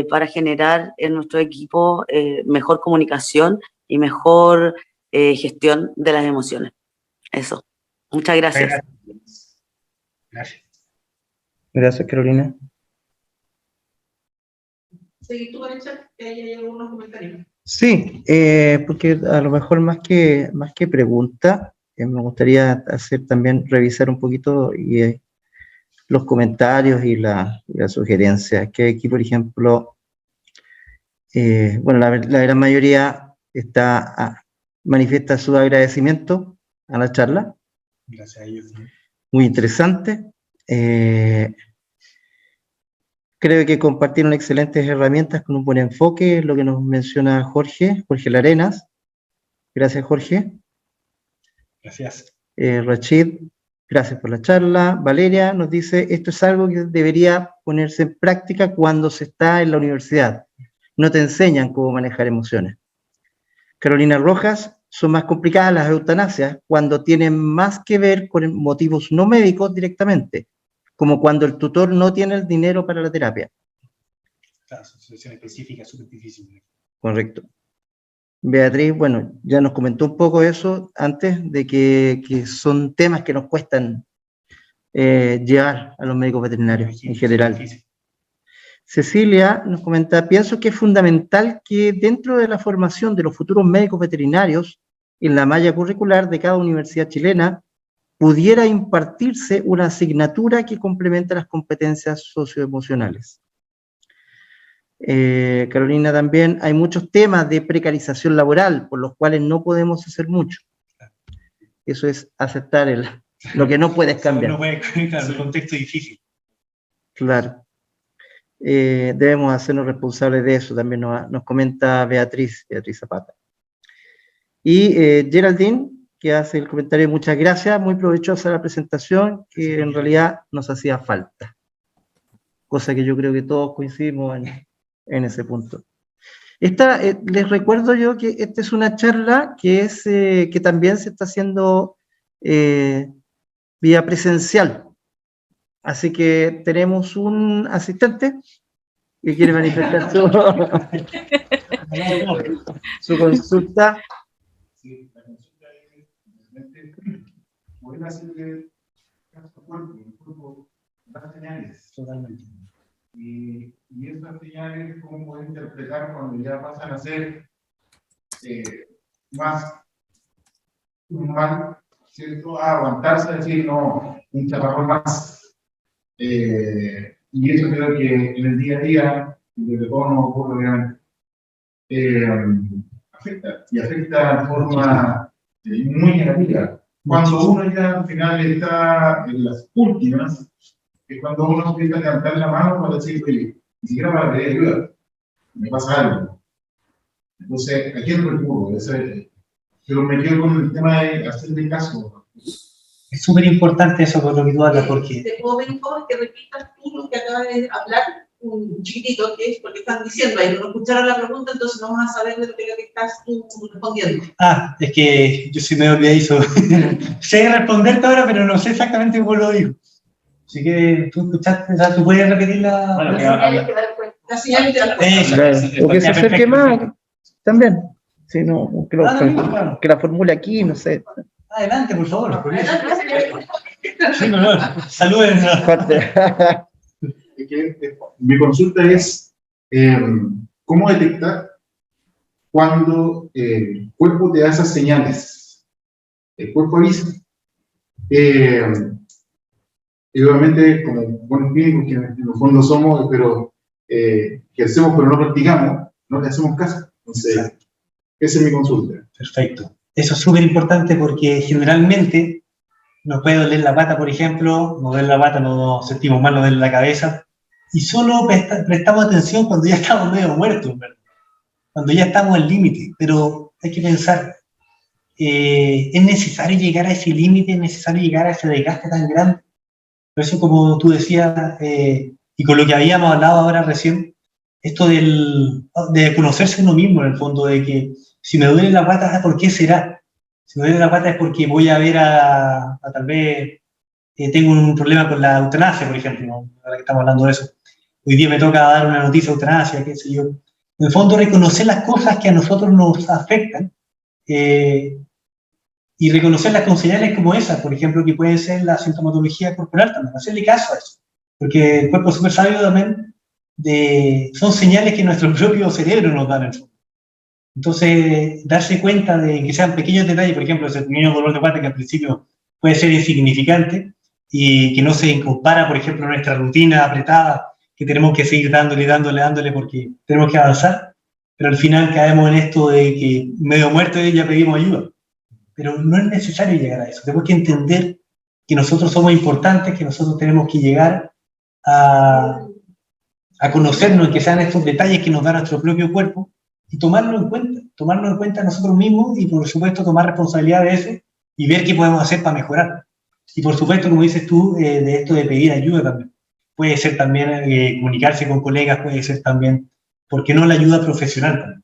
para generar en nuestro equipo mejor comunicación y mejor gestión de las emociones. Eso. Muchas gracias. Gracias. Gracias, Carolina. ¿Seguís tú con el chat? Que ahí hay algunos comentarios. Sí, porque a lo mejor más que pregunta, me gustaría hacer también, revisar un poquito los comentarios y las sugerencias, que aquí, por ejemplo, bueno, la gran mayoría manifiesta su agradecimiento a la charla. Gracias a ellos. Muy interesante. Creo que compartieron excelentes herramientas con un buen enfoque, lo que nos menciona Jorge Larenas. Gracias, Jorge. Gracias. Rachid, gracias por la charla. Valeria nos dice, esto es algo que debería ponerse en práctica cuando se está en la universidad. No te enseñan cómo manejar emociones. Carolina Rojas, son más complicadas las eutanasias cuando tienen más que ver con motivos no médicos directamente, como cuando el tutor no tiene el dinero para la terapia. Claro, son situaciones específicas, súper difíciles. Correcto. Beatriz, bueno, ya nos comentó un poco eso antes, de que son temas que nos cuestan llevar a los médicos veterinarios en general. Cecilia nos comenta, pienso que es fundamental que dentro de la formación de los futuros médicos veterinarios, en la malla curricular de cada universidad chilena, pudiera impartirse una asignatura que complemente las competencias socioemocionales. Carolina, también hay muchos temas de precarización laboral, por los cuales no podemos hacer mucho. Eso es aceptar lo que no puedes cambiar. No puedes cambiar, el contexto es difícil. Claro. Debemos hacernos responsables de eso, también nos comenta Beatriz Zapata. Y Geraldine, que hace el comentario, muchas gracias, muy provechosa la presentación, que en realidad nos hacía falta. Cosa que yo creo que todos coincidimos en ese punto. Les recuerdo yo que esta es una charla que también se está haciendo vía presencial. Así que tenemos un asistente que quiere manifestar su consulta. Sí, la consulta es realmente poder hacerle caso al cuerpo. El cuerpo da señales. Totalmente. Y esas señales, ¿cómo poder interpretar cuando ya pasan a ser más normal, ¿cierto? A aguantarse, a decir, no, un chaparrón más. Y eso creo que en el día a día, desde todo no ocurre obviamente, afecta, y afecta de forma muy negativa. Cuando uno ya al final está en las últimas, es cuando uno empieza a levantar la mano para decir, oye, ni siquiera para pedir ayuda, me pasa algo. Entonces, ¿a quién recurro? Pero me quedo con el tema de hacerle caso. Es súper importante eso con lo que tú hablas, porque... Te puedo pedir que repitas tú lo que acabas de hablar, un chiquitito, que es porque están diciendo ahí, no escucharon la pregunta, entonces no van a saber de lo que estás tú respondiendo. Ah, es que yo sí me olvidé. Sé responderte ahora, pero no sé exactamente cómo lo digo. Así que tú escuchaste, o sea, tú puedes repetir la... Bueno, la señal que da O que se acerque más, también. Sí, no, que la formule aquí, no sé. Adelante, por favor. Sí, no. Saluden. Mi consulta es cómo detectar cuando el cuerpo te da esas señales. El cuerpo avisa. Y obviamente, como buenos clínicos, que en el fondo somos, pero que hacemos pero no practicamos, no le hacemos caso. Entonces, esa es mi consulta. Perfecto. Eso es súper importante porque generalmente nos puede doler la pata, por ejemplo, nos duele la pata, nos sentimos mal, nos duele la cabeza, y solo prestamos atención cuando ya estamos medio muertos, ¿verdad? Cuando ya estamos al límite. Pero hay que pensar, ¿es necesario llegar a ese límite? ¿Es necesario llegar a ese desgaste tan grande? Por eso, como tú decías, y con lo que habíamos hablado ahora recién, esto de conocerse uno mismo, en el fondo, de que si me duele la pata, ¿por qué será? Si me duele la pata es porque voy a ver a tal vez, tengo un problema con la eutanasia, por ejemplo, ¿no? Ahora que estamos hablando de eso. Hoy día me toca dar una noticia de eutanasia, qué sé yo. En el fondo, reconocer las cosas que a nosotros nos afectan y reconocerlas con señales como esas, por ejemplo, que puede ser la sintomatología corporal también, hacerle caso a eso. Porque el cuerpo es súper sabio también, son señales que nuestro propio cerebro nos da en el fondo. Entonces, darse cuenta de que sean pequeños detalles, por ejemplo, ese pequeño dolor de pata que al principio puede ser insignificante y que no se compara, por ejemplo, a nuestra rutina apretada, que tenemos que seguir dándole porque tenemos que avanzar, pero al final caemos en esto de que medio muerto y ya pedimos ayuda. Pero no es necesario llegar a eso. Tenemos que entender que nosotros somos importantes, que nosotros tenemos que llegar a conocernos, que sean estos detalles que nos da nuestro propio cuerpo, y tomarlo en cuenta nosotros mismos y por supuesto tomar responsabilidad de eso y ver qué podemos hacer para mejorar. Y por supuesto, como dices tú, de esto de pedir ayuda también. Puede ser también comunicarse con colegas, puede ser también, ¿por qué no la ayuda profesional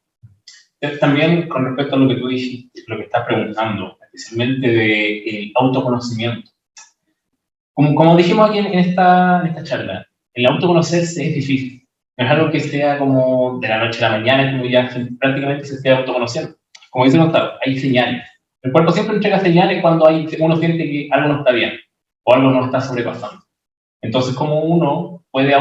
también? También con respecto a lo que tú dijiste, lo que estás preguntando, especialmente de autoconocimiento. Como dijimos aquí en esta charla, el autoconocerse es difícil. No es algo que sea como de la noche a la mañana, como ya prácticamente se esté autoconociendo. como dice Gonzalo, hay señales. El cuerpo siempre entrega señales cuando uno siente que algo no está bien o algo no está sobrepasando. Entonces, ¿cómo uno puede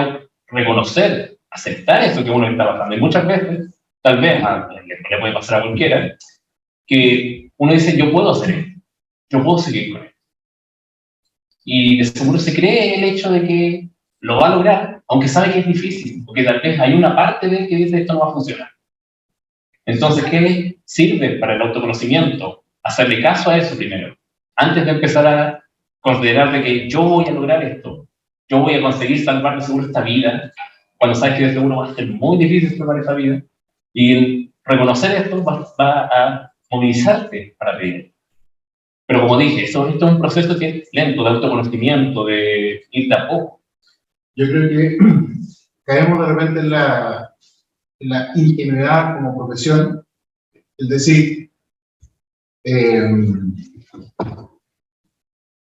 reconocer, aceptar eso que uno está pasando? Y muchas veces, tal vez, le puede pasar a cualquiera, que uno dice, yo puedo hacer esto, yo puedo seguir con esto. Y de seguro se cree el hecho de que lo va a lograr, aunque sabe que es difícil, porque tal vez hay una parte de él que dice esto no va a funcionar. Entonces, ¿qué sirve para el autoconocimiento? Hacerle caso a eso primero, antes de empezar a considerar de que yo voy a lograr esto, yo voy a conseguir salvar de seguro esta vida, cuando sabes que de seguro va a ser muy difícil salvar esa vida, y el reconocer esto va a movilizarte para pedir. Pero como dije, esto es un proceso que es lento, de autoconocimiento, de ir de a poco. Yo creo que caemos de repente en la ingenuidad como profesión, es decir,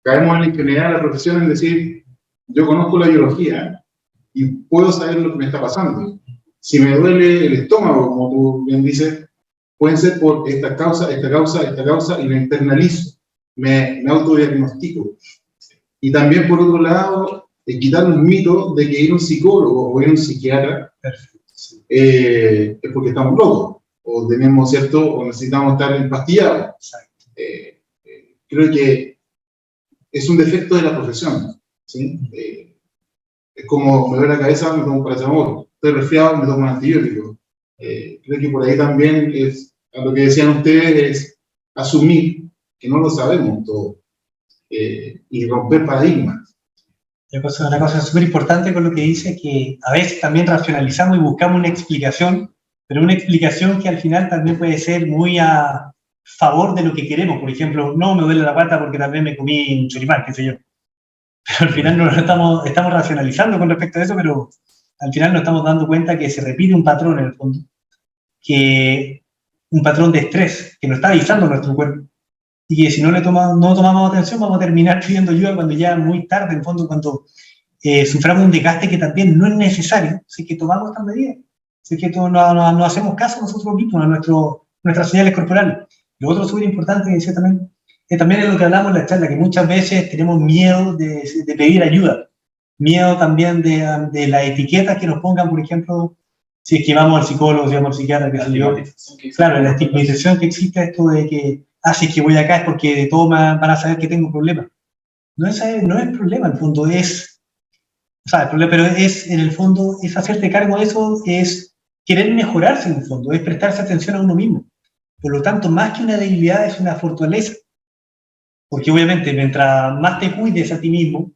caemos en la ingenuidad de la profesión, es decir, yo conozco la biología y puedo saber lo que me está pasando. Si me duele el estómago, como tú bien dices, puede ser por esta causa, y lo internalizo, me autodiagnostico. Y también, por otro lado, quitar un mito de que ir a un psicólogo o ir a un psiquiatra es porque estamos locos, o tenemos, ¿cierto?, o necesitamos estar empastillados. Creo que es un defecto de la profesión, ¿sí? Es como me duele la cabeza, me tomo un paracetamol, estoy resfriado, me tomo un antibiótico. Creo que por ahí también es, a lo que decían ustedes, es asumir que no lo sabemos todo y romper paradigmas. Una cosa súper importante con lo que dice, que a veces también racionalizamos y buscamos una explicación, pero una explicación que al final también puede ser muy a favor de lo que queremos. Por ejemplo, no me duele la pata porque también me comí un choripán, qué sé yo. Pero al final no estamos racionalizando con respecto a eso, pero al final nos estamos dando cuenta que se repite un patrón en el fondo, que un patrón de estrés que nos está avisando nuestro cuerpo, y que si no tomamos atención vamos a terminar pidiendo ayuda cuando ya es muy tarde, en el fondo, cuando suframos un desgaste que también no es necesario, si es que tomamos estas medidas, si es que no hacemos caso nosotros mismos, a nuestras señales corporales. Lo otro súper importante, decía también es lo que hablamos en la charla, que muchas veces tenemos miedo de pedir ayuda, miedo también de las etiquetas que nos pongan, por ejemplo, si es que vamos al psicólogo, si vamos al psiquiatra, que sé yo. Claro, la estigmatización que existe, esto de que si es que voy acá es porque de todo van a saber que tengo problemas. No es el problema, en el fondo es, el problema, pero es, en el fondo, es hacerte cargo de eso, es querer mejorarse, en el fondo, es prestarse atención a uno mismo. Por lo tanto, más que una debilidad, es una fortaleza. Porque obviamente, mientras más te cuides a ti mismo,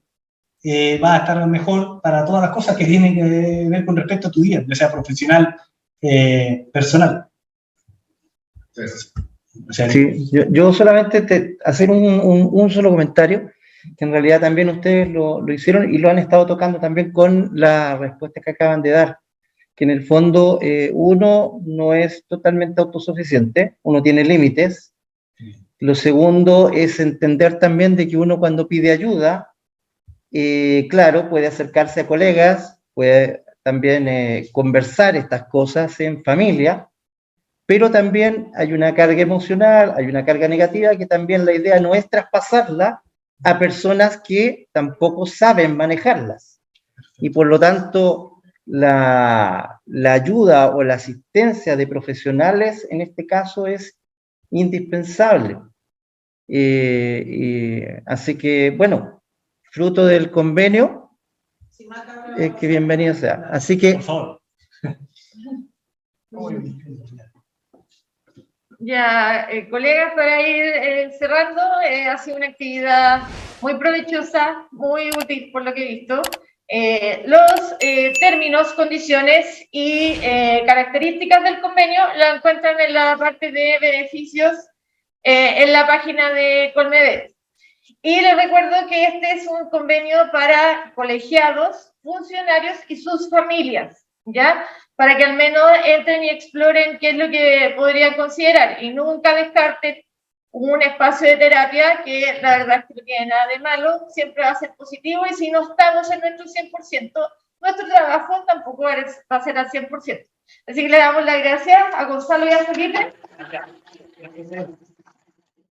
vas a estar mejor para todas las cosas que tienen que ver con respecto a tu vida, ya sea profesional, personal. Entonces, O sea, Sí, yo solamente hacer un solo comentario, que en realidad también ustedes lo hicieron y lo han estado tocando también con la respuesta que acaban de dar, que en el fondo uno no es totalmente autosuficiente, uno tiene límites. Lo segundo es entender también de que uno cuando pide ayuda, claro, puede acercarse a colegas, puede también conversar estas cosas en familia, pero también hay una carga emocional, hay una carga negativa que también la idea no es traspasarla a personas que tampoco saben manejarlas. Y por lo tanto, la ayuda o la asistencia de profesionales en este caso es indispensable. Así que, bueno, fruto del convenio, que bienvenido sea. Así que... por favor. Ya, colegas, para ir cerrando, ha sido una actividad muy provechosa, muy útil por lo que he visto. Los términos, condiciones y características del convenio la encuentran en la parte de beneficios en la página de Colmedet. Y les recuerdo que este es un convenio para colegiados, funcionarios y sus familias, ¿ya? Para que al menos entren y exploren qué es lo que podrían considerar y nunca descarten un espacio de terapia que la verdad es que no tiene nada de malo, siempre va a ser positivo y si no estamos en nuestro 100%, nuestro trabajo tampoco va a ser al 100%. Así que le damos las gracias a Gonzalo y a Felipe. Gracias.